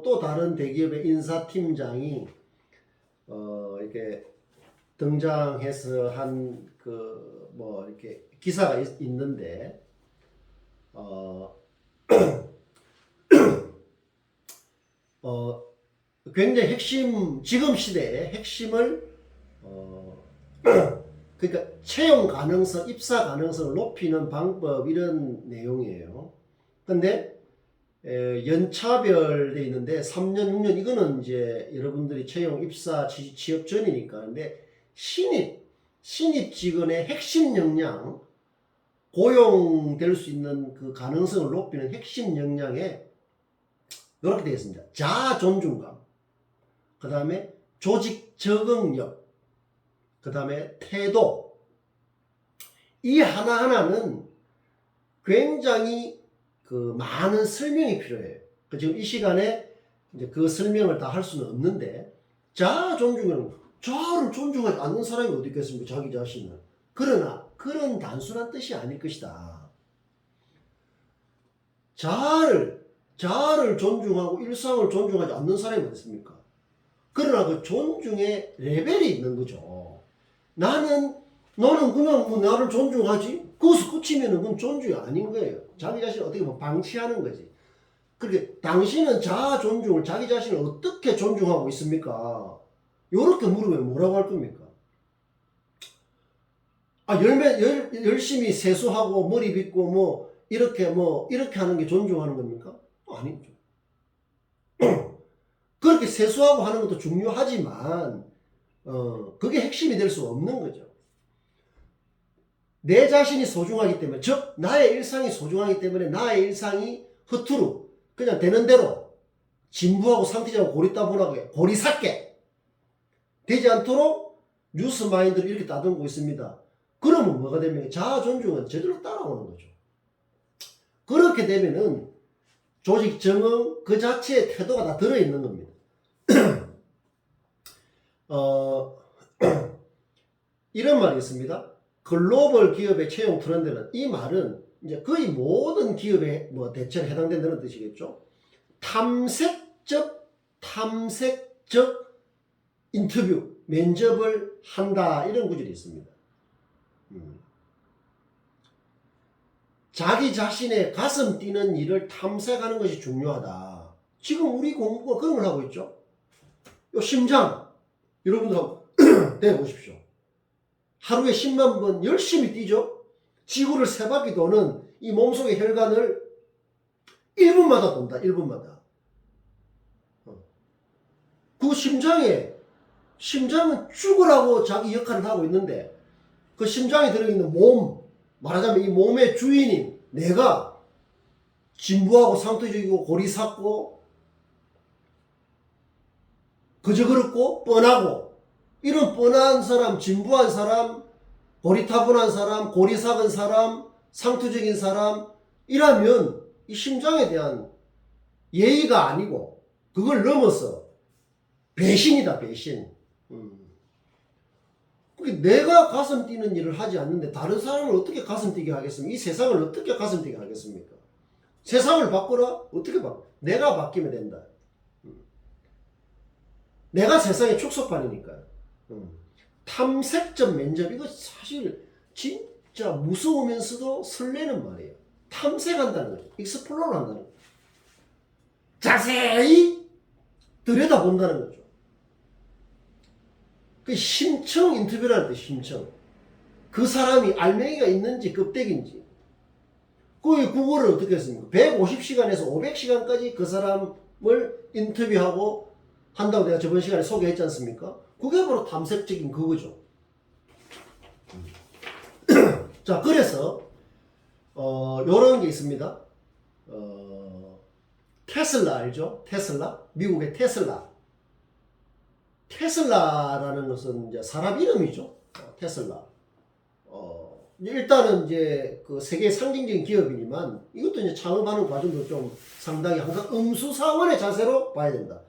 또 다른 대기업의 인사팀장이 이렇게 등장해서 한 이렇게 기사가 있는데 굉장히 지금 시대의 핵심을 그러니까 채용 가능성, 입사 가능성을 높이는 방법 이런 내용이에요. 근데 연차별 돼 있는데 3년, 6년 이거는 이제 여러분들이 채용, 입사, 취업 전이니까. 근데 신입 직원의 핵심 역량, 고용될 수 있는 그 가능성을 높이는 핵심 역량에 이렇게 되어 있습니다. 자아 존중감, 그 다음에 조직 적응력, 그 다음에 태도. 이 하나하나는 굉장히 많은 설명이 필요해요. 지금 이 시간에 이제 그 설명을 다 할 수는 없는데, 자아 존중은 자아를 존중하지 않는 사람이 어디 있겠습니까? 자기 자신을. 그러나 그런 단순한 뜻이 아닐 것이다. 자아를 존중하고 일상을 존중하지 않는 사람이 어디 있습니까? 그러나 그 존중의 레벨이 있는 거죠. 너는 그냥 나를 존중하지? 거기서 끝이면은 그건 존중이 아닌 거예요. 자기 자신을 어떻게 보면 방치하는 거지. 그렇게 당신은 자아 존중을, 자기 자신을 어떻게 존중하고 있습니까? 요렇게 물으면 뭐라고 할 겁니까? 열심히 세수하고 머리 빗고 이렇게 하는 게 존중하는 겁니까? 아니죠. 그렇게 세수하고 하는 것도 중요하지만 그게 핵심이 될 수 없는 거죠. 내 자신이 소중하기 때문에, 즉 나의 일상이 소중하기 때문에 나의 일상이 허투루 그냥 되는 대로 진부하고 상태적으로 고리따분하게 고리삭게 되지 않도록 뉴스 마인드를 이렇게 따듬고 있습니다. 그러면 뭐가 되면 자아 존중은 저절로 따라오는 거죠. 그렇게 되면은 조직 정응 그 자체의 태도가 다 들어있는 겁니다. 이런 말이 있습니다. 글로벌 기업의 채용 트렌드는, 이 말은 이제 거의 모든 기업에 뭐 대체로 해당된다는 뜻이겠죠. 탐색적 인터뷰, 면접을 한다, 이런 구절이 있습니다. 자기 자신의 가슴 뛰는 일을 탐색하는 것이 중요하다. 지금 우리 공부가 그런 걸 하고 있죠. 요 심장, 여러분들 한번 대보십시오. 하루에 10만 번 열심히 뛰죠. 지구를 3바퀴 도는 이 몸속의 혈관을 1분마다 돈다. 1분마다. 그 심장은 죽으라고 자기 역할을 하고 있는데, 그 심장에 들어있는 몸, 말하자면 이 몸의 주인인 내가 진부하고 상투적이고 고리삭고 그저 그렇고 뻔하고, 이런 뻔한 사람, 진부한 사람, 고리타분한 사람, 고리삭은 사람, 상투적인 사람 이라면 이 심장에 대한 예의가 아니고 그걸 넘어서 배신이다, 배신. 내가 가슴 뛰는 일을 하지 않는데 다른 사람을 어떻게 가슴 뛰게 하겠습니까? 이 세상을 어떻게 가슴 뛰게 하겠습니까? 세상을 바꾸라? 어떻게 바꿔? 내가 바뀌면 된다. 내가 세상의 축소판이니까요. 탐색적 면접, 이거 사실 진짜 무서우면서도 설레는 말이에요. 탐색한다는 거죠. 익스플로러 한다는 거죠. 자세히 들여다본다는 거죠. 그 심층 인터뷰라는 뜻, 심층. 그 사람이 알맹이가 있는지 껍데기인지. 그 구글을 어떻게 했습니까? 150시간에서 500시간까지 그 사람을 인터뷰하고 한다고 내가 저번 시간에 소개했지 않습니까? 그게 바로 탐색적인 그거죠. 자, 그래서 요런 게 있습니다. 테슬라 알죠? 테슬라? 미국의 테슬라라는 것은 이제 사람 이름이죠. 테슬라. 일단은 이제 그 세계 상징적인 기업이지만 이것도 이제 창업하는 과정도 좀 상당히 항상 음수사원의 자세로 봐야 된다.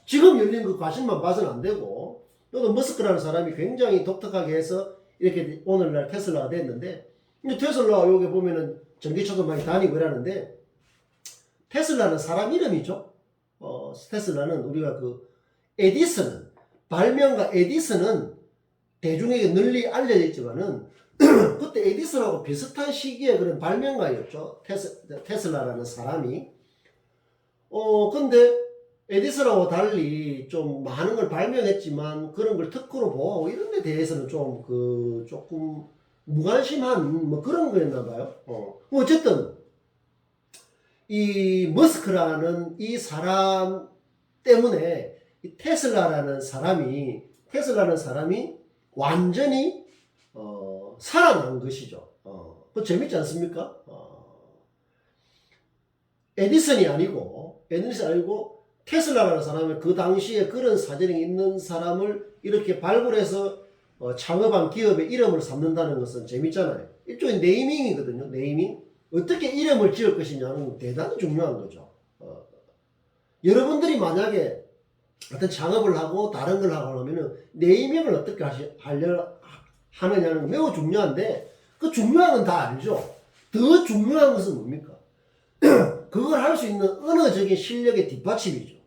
지금 열린 그 과실만 봐서는 안 되고, 또 머스크라는 사람이 굉장히 독특하게 해서 이렇게 오늘날 테슬라가 됐는데, 이제 테슬라 여기 보면은 전기차도 많이 다니고 이러는데, 테슬라는 사람 이름이죠. 테슬라는 우리가 그 에디슨은, 발명가 에디슨은 대중에게 널리 알려져 있지만은 그때 에디슨하고 비슷한 시기에 그런 발명가였죠. 테슬라라는 사람이. 근데 에디슨하고 달리 좀 많은 걸 발명했지만 그런 걸 특허로 보호하고 이런 데 대해서는 좀 조금 무관심한 뭐 그런 거였나 봐요. 어쨌든 이 머스크라는 이 사람 때문에 이 테슬라라는 사람이 완전히 살아난 것이죠. 그 재밌지 않습니까? 에디슨이 아니고 테슬라라는 사람은 그 당시에 그런 사정이 있는 사람을 이렇게 발굴해서 창업한 기업의 이름을 삼는다는 것은 재밌잖아요. 일종의 네이밍이거든요. 네이밍. 어떻게 이름을 지을 것이냐는 대단히 중요한 거죠. 여러분들이 만약에 어떤 창업을 하고 다른 걸 하고 하면은 네이밍을 어떻게 하느냐는 매우 중요한데, 그 중요한 건 다 알죠. 더 중요한 것은 뭡니까? 그걸 할 수 있는 언어적인 실력의 뒷받침이죠.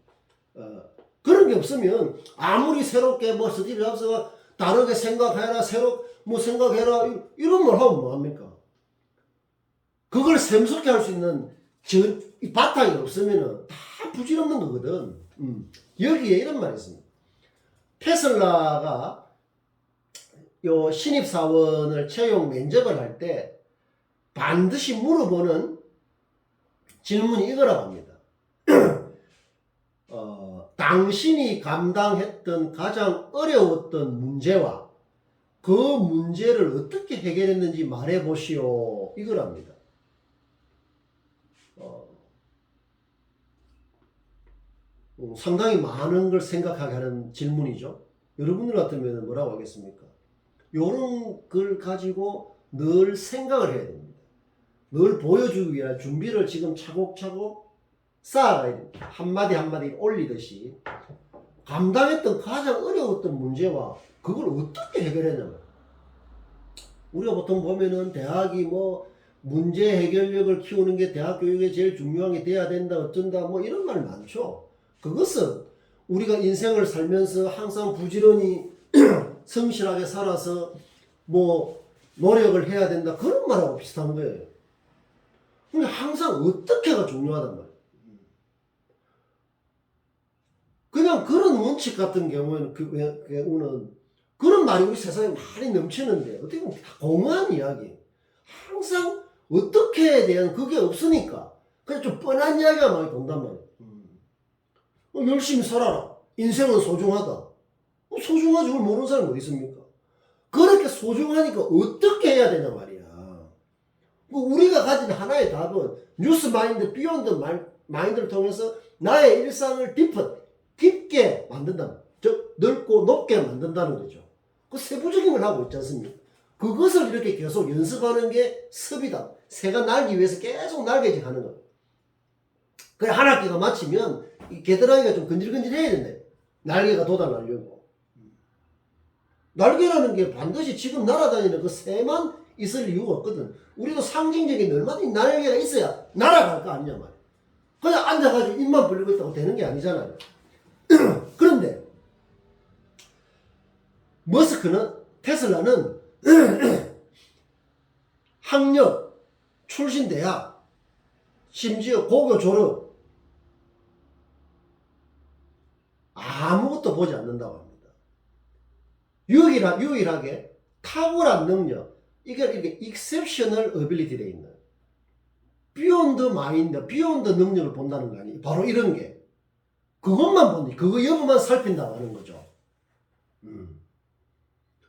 그런 게 없으면 아무리 새롭게 뭐 스티브 잡스가 다르게 생각해라, 생각해라 이런 걸 하면 뭐합니까? 그걸 샘솟게 할 수 있는 이 바탕이 없으면 다 부질없는 거거든. 여기에 이런 말이 있습니다. 테슬라가 요 신입사원을 채용 면접을 할 때 반드시 물어보는 질문이 이거라고 합니다. 당신이 감당했던 가장 어려웠던 문제와 그 문제를 어떻게 해결했는지 말해보시오. 이거랍니다. 상당히 많은 걸 생각하게 하는 질문이죠. 여러분들 같으면 뭐라고 하겠습니까? 이런 걸 가지고 늘 생각을 해야 됩니다. 늘 보여주기 위한 준비를 지금 차곡차곡 쌓아가야 됩니다. 한마디 한마디 올리듯이 감당했던 가장 어려웠던 문제와 그걸 어떻게 해결했냐면, 우리가 보통 보면은 대학이 뭐 문제 해결력을 키우는 게 대학 교육에 제일 중요한 게 돼야 된다 어쩐다 뭐 이런 말 많죠. 그것은 우리가 인생을 살면서 항상 부지런히 성실하게 살아서 뭐 노력을 해야 된다 그런 말하고 비슷한 거예요. 근데 항상 어떻게가 중요하단 말이에요. 그냥 그런 원칙 같은 경우에는 그런 말이 우리 세상에 많이 넘치는데 어떻게 보면 다 공허한 이야기. 항상 어떻게에 대한 그게 없으니까 그냥 좀 뻔한 이야기가 많이 돈단 말이에요. 열심히 살아라. 인생은 소중하다. 소중하지 그걸 모르는 사람이 어디 있습니까? 그렇게 소중하니까 어떻게 해야 되냐 말이야. 우리가 가진 하나의 답은 뉴스 마인드, 비욘드 마인드를 통해서 나의 일상을 깊게 만든다. 즉 넓고 높게 만든다는 거죠. 그 세부적인 걸 하고 있지 않습니까? 그것을 이렇게 계속 연습하는 게 습이다. 새가 날기 위해서 계속 날개짓 하는 거예요. 그래 한 학기가 마치면 이 겨드랑이가 좀 근질근질해야 된대. 날개가 돋아나려고. 날개라는 게 반드시 지금 날아다니는 그 새만 있을 이유가 없거든. 우리도 상징적인 얼마든지 날개가 있어야 날아갈 거 아니냐 말이야. 그냥 앉아가지고 입만 벌리고 있다고 되는 게 아니잖아요. 그런데 테슬라는 학력, 출신 대학, 심지어 고교 졸업 아무것도 보지 않는다고 합니다. 유일하게 탁월한 능력, 이게 exceptional ability 돼 있는 beyond mind, beyond 능력을 본다는 거 아니에요. 바로 이런 게 그것만 보니 그거 여부만 살핀다고 하는 거죠.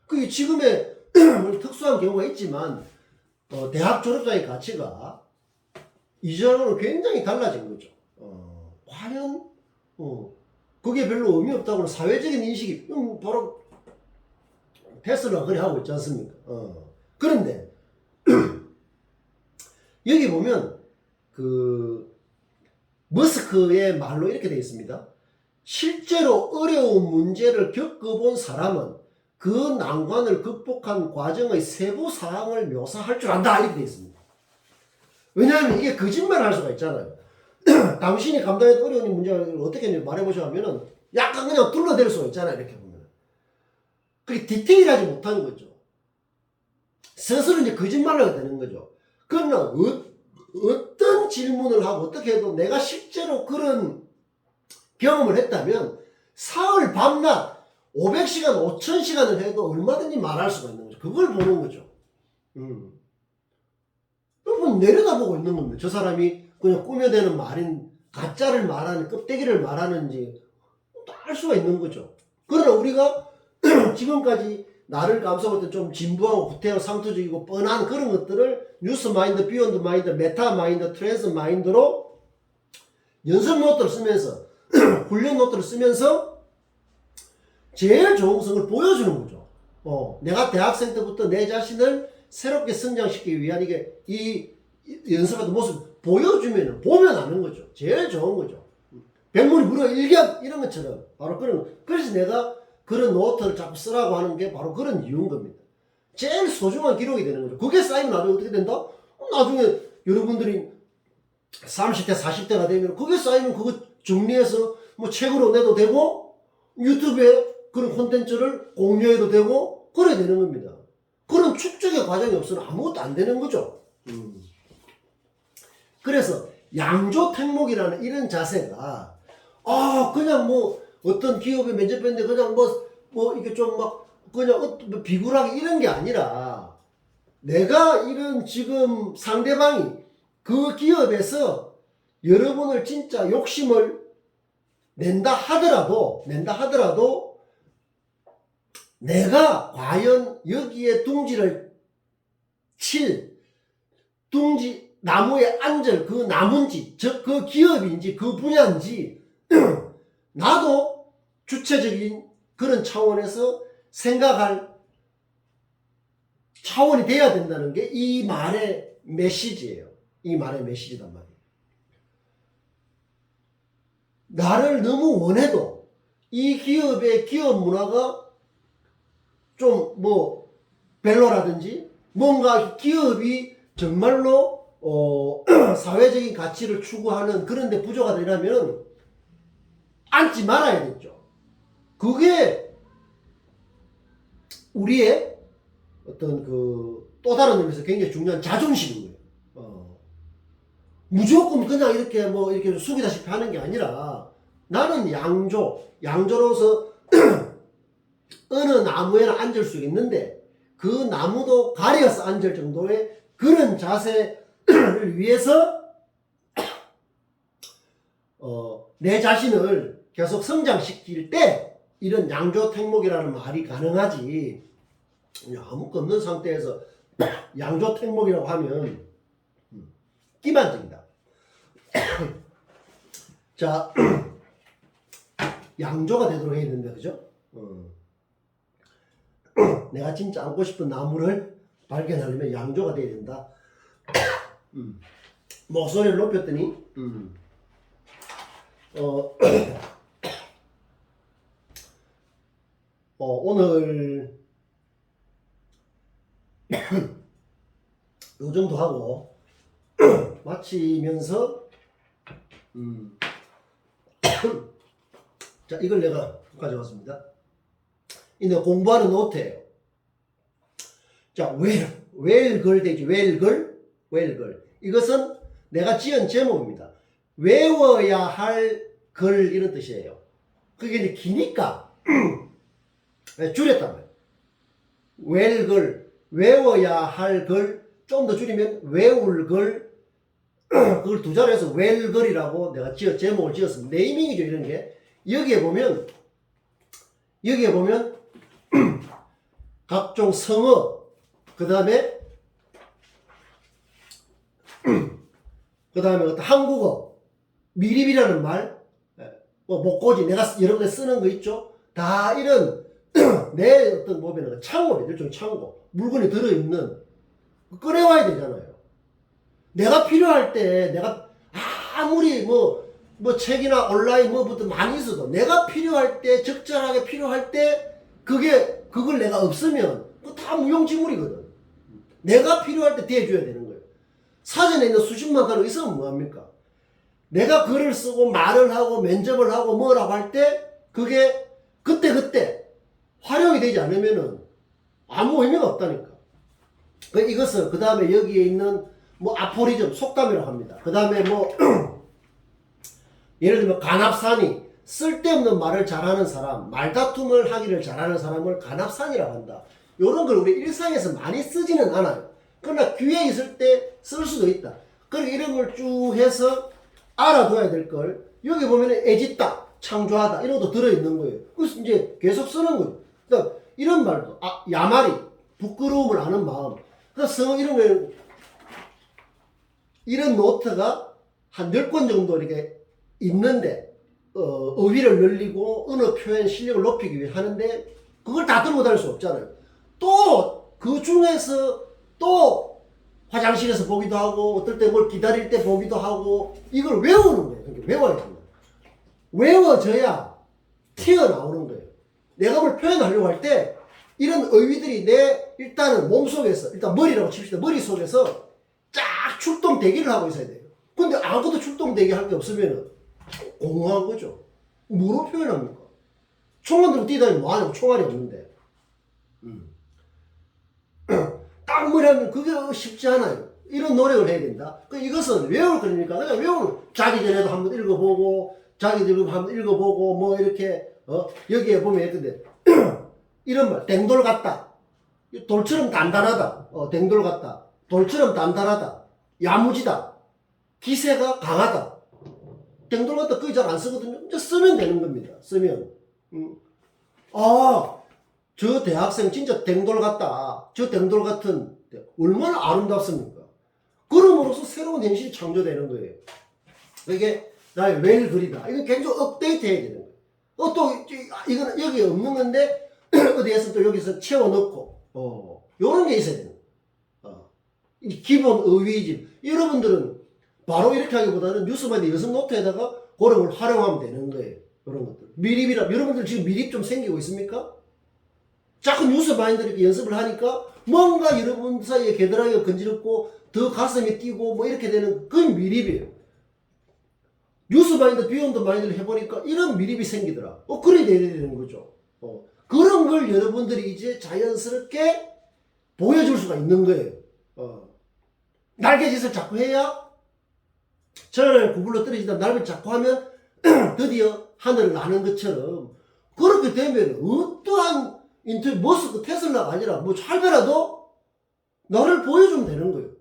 그게 지금의 특수한 경우가 있지만 대학 졸업자의 가치가 이전으로 굉장히 달라진 거죠. 과연 그게 별로 의미 없다고는 사회적인 인식이 바로 테슬라가 그래 하고 있지 않습니까? 그런데 여기 보면 그 머스크의 말로 이렇게 되어 있습니다. 실제로 어려운 문제를 겪어본 사람은 그 난관을 극복한 과정의 세부 사항을 묘사할 줄 안다 이렇게 되어 있습니다. 왜냐하면 이게 거짓말을 할 수가 있잖아요. 당신이 감당했던 어려운 문제를 어떻게 말해보자 하면은 약간 그냥 둘러댈 수가 있잖아요. 이렇게 보면 그게 디테일하지 못한 거죠. 스스로 이제 거짓말을 하게 되는 거죠. 그러나 어떤 질문을 하고 어떻게 해도 내가 실제로 그런 경험을 했다면 사흘 밤낮 500시간 5000시간을 해도 얼마든지 말할 수가 있는 거죠. 그걸 보는 거죠. 그럼 내려다보고 있는 겁니다. 저 사람이 그냥 꾸며대는 말인 가짜를 말하는 껍데기를 말하는지 알 수가 있는 거죠. 그러나 우리가 지금까지 나를 감싸고 좀 진부하고 구태하고 상투적이고 뻔한 그런 것들을 뉴스 마인드, 비욘드 마인드, 메타 마인드, 트랜스 마인드로 연습 노트를 쓰면서 훈련 노트를 쓰면서 제일 좋은 성을 보여주는 거죠. 내가 대학생 때부터 내 자신을 새롭게 성장시키기 위한 이 연습하던 모습 보여주면 보면 아는 거죠. 제일 좋은 거죠. 백문이 불여 일견 이런 것처럼 바로 그래서 내가 그런 노트를 자꾸 쓰라고 하는 게 바로 그런 이유인 겁니다. 제일 소중한 기록이 되는 거죠. 그게 쌓이면 나중에 어떻게 된다? 나중에 여러분들이 30대 40대가 되면 그게 쌓이면 그거 정리해서 뭐 책으로 내도 되고 유튜브에 그런 콘텐츠를 공유해도 되고 그래야 되는 겁니다. 그런 축적의 과정이 없으면 아무것도 안 되는 거죠. 그래서 양조택목이라는 이런 자세가 그냥 뭐 어떤 기업에 면접했는데 그냥 뭐 이게 좀 막 그냥 비굴하게 이런 게 아니라 내가 이런 지금 상대방이 그 기업에서 여러분을 진짜 욕심을 낸다 하더라도 내가 과연 여기에 둥지를 칠 둥지 나무에 앉을 그 나무인지 즉 그 기업인지 그 분야인지 나도 주체적인 그런 차원에서 생각할 차원이 돼야 된다는 게 이 말의 메시지예요. 이 말의 메시지단 말이에요. 나를 너무 원해도 이 기업의 기업 문화가 좀 뭐 별로라든지 뭔가 기업이 정말로 사회적인 가치를 추구하는 그런 데 부조가 되려면 앉지 말아야겠죠. 그게 우리의 어떤 그 또 다른 의미에서 굉장히 중요한 자존심인 거예요. 무조건 그냥 이렇게 뭐 이렇게 숙이다시피 하는 게 아니라 나는 양조로서 어느 나무에나 앉을 수 있는데 그 나무도 가려서 앉을 정도의 그런 자세를 위해서 내 자신을 계속 성장시킬 때 이런 양조택목이라는 말이 가능하지. 아무것도 없는 상태에서 양조택목이라고 하면 기만적이다. 자, 양조가 되도록 해야 된다, 그죠? 내가 진짜 안고 싶은 나무를 발견하려면 양조가 돼야 된다. 목소리를 높였더니 오늘 요 정도 하고 마치면서 자, 이걸 내가 가져왔습니다. 이제 공부하는 노트예요. 자, 웰걸 되지. 웰걸. 이것은 내가 지은 제목입니다. 외워야 할 걸 이런 뜻이에요. 그게 이제 기니까 줄였단 말이에요. 웰걸, 외워야 할 걸 좀 더 줄이면 외울 걸, 그걸 두 자로 해서 웰걸이라고 내가 제목을 지었습니다. 네이밍이죠, 이런 게. 여기에 보면 각종 성어, 그 다음에 어떤 한국어, 미립이라는 말, 목고지, 내가 여러 번 쓰는 거 있죠? 다 이런 내 어떤 보면은 창고에 일종의 창고, 물건이 들어있는, 꺼내와야 되잖아요. 내가 필요할 때, 내가 아무리 뭐 책이나 온라인 뭐부터 많이 있어도 내가 필요할 때, 적절하게 필요할 때, 그걸 내가 없으면, 그거 다 무용지물이거든. 내가 필요할 때 대줘야 되는 거예요. 사전에 있는 수십만 단어 있으면 뭐합니까? 내가 글을 쓰고 말을 하고 면접을 하고 뭐라고 할 때, 그게 그때 활용이 되지 않으면은 아무 의미가 없다니까. 이것은 그 다음에 여기에 있는 뭐 아포리즘, 속담이라고 합니다. 그 다음에 뭐 예를 들면 간합산이, 쓸데없는 말을 잘하는 사람, 말다툼을 하기를 잘하는 사람을 간합산이라고 한다. 이런 걸 우리 일상에서 많이 쓰지는 않아요. 그러나 귀에 있을 때 쓸 수도 있다. 그리고 이런 걸 쭉 해서 알아둬야 될 걸, 여기 보면 애짓다, 창조하다 이런 것도 들어있는 거예요. 그래서 이제 계속 쓰는 거예요. 그러니까 이런 말도 야말이, 부끄러움을 아는 마음. 그래서 이런 거, 이런 노트가 한 10권 정도 이렇게 있는데 어휘를 늘리고 언어 표현 실력을 높이기 위해 하는데 그걸 다 들고 다닐 수 없잖아요. 또 그 중에서 또 화장실에서 보기도 하고 어떨 때 뭘 기다릴 때 보기도 하고 이걸 외우는 거예요. 그러니까 외워야 됩니다. 외워져야 튀어나오는 거예요. 내가 뭘 표현하려고 할 때 이런 어휘들이 내 일단은 몸속에서, 일단 머리라고 칩시다. 머릿속에서 쫙 출동되기를 하고 있어야 돼요. 근데 아무것도 출동되게 할 게 없으면 공허한 거죠. 뭐로 표현합니까? 총만 들고 뛰다니 뭐하냐고. 총알이 없는데. 딱 머리하면 그게 쉽지 않아요. 이런 노력을 해야 된다. 이것은 외울 거니까 그냥 외우는, 자기 전에도 한번 읽어보고 자기 전에도 한번 읽어보고 뭐 이렇게 여기에 보면 했는데 이런 말, 댕돌 같다, 돌처럼 단단하다, 댕돌 같다, 돌처럼 단단하다, 야무지다, 기세가 강하다. 댕돌 같다 거의 잘 안 쓰거든요. 이제 쓰면 되는 겁니다. 쓰면 저 대학생 진짜 댕돌 같다. 저 댕돌 같은 얼마나 아름답습니까? 그럼으로써 새로운 현실이 창조되는 거예요. 이게 나의 웰글이다. 이거 굉장히 업데이트 해야 되는 거예요. 또 이거는 여기에 없는 건데 어디에서 또 여기서 채워 넣고 요런 게 있어야 되는 거예요. 이 기본 의위집. 여러분들은 바로 이렇게 하기보다는 뉴스마다 여섯 노트에다가 그런 걸 활용하면 되는 거예요. 그런 것들. 미립이라 여러분들 지금 미립 좀 생기고 있습니까? 자꾸 뉴스 마인드 이렇게 연습을 하니까 뭔가 여러분 사이에 겨드랑이가 건지럽고 더 가슴이 뛰고 뭐 이렇게 되는 그게 미립이에요. 뉴스 마인드, 비욘드 마인드를 해보니까 이런 미립이 생기더라. 그래 돼야 되는 거죠. 그런 걸 여러분들이 이제 자연스럽게 보여줄 수가 있는 거예요. 날개짓을 자꾸 해야 저를 구불러 떨어지다 날개 자꾸 하면 드디어 하늘을 나는 것처럼 그렇게 되면 어떠한 머스크 테슬라가 아니라 뭐 할배라도 나를 보여주면 되는 거예요.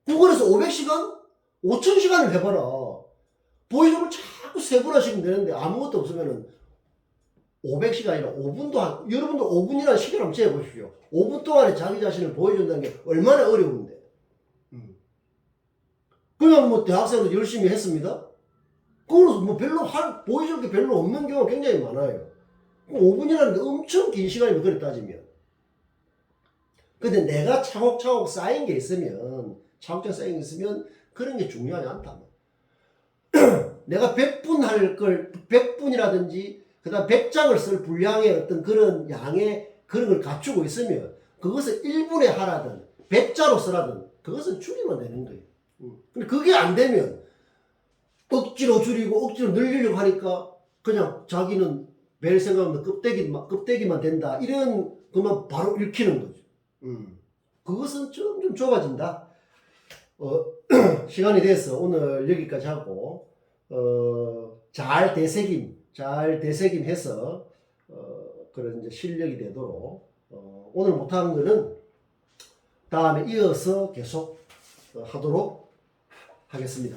구글에서 500시간? 5000시간을 해봐라. 보여주면 자꾸 세분화시키면 되는데 아무것도 없으면은 500시간이 아니라 5분도 여러분들 5분이라는 시계를 한번 재보십시오. 5분 동안에 자기 자신을 보여준다는 게 얼마나 어려운데. 그냥 뭐 대학생도 열심히 했습니다. 그걸로 뭐 별로 보여줄 게 별로 없는 경우가 굉장히 많아요. 5분이라는 게 엄청 긴 시간이면 그래 따지면. 근데 내가 차곡차곡 쌓인 게 있으면 그런 게 중요하지 않다. 내가 100분 할 걸 100분이라든지 그 다음 100장을 쓸 분량의 어떤 그런 양의 그런 걸 갖추고 있으면 그것을 1분에 하라든 100자로 쓰라든 그것은 줄이면 되는 거예요. 근데 그게 안 되면 억지로 줄이고 억지로 늘리려고 하니까 그냥 자기는 별 생각 없는 껍데기만 된다. 이런 것만 바로 읽히는 거죠. 그것은 좀 좁아진다. 시간이 돼서 오늘 여기까지 하고 잘 되새김해서 그런 이제 실력이 되도록 오늘 못하는 거는 다음에 이어서 계속 하도록 하겠습니다.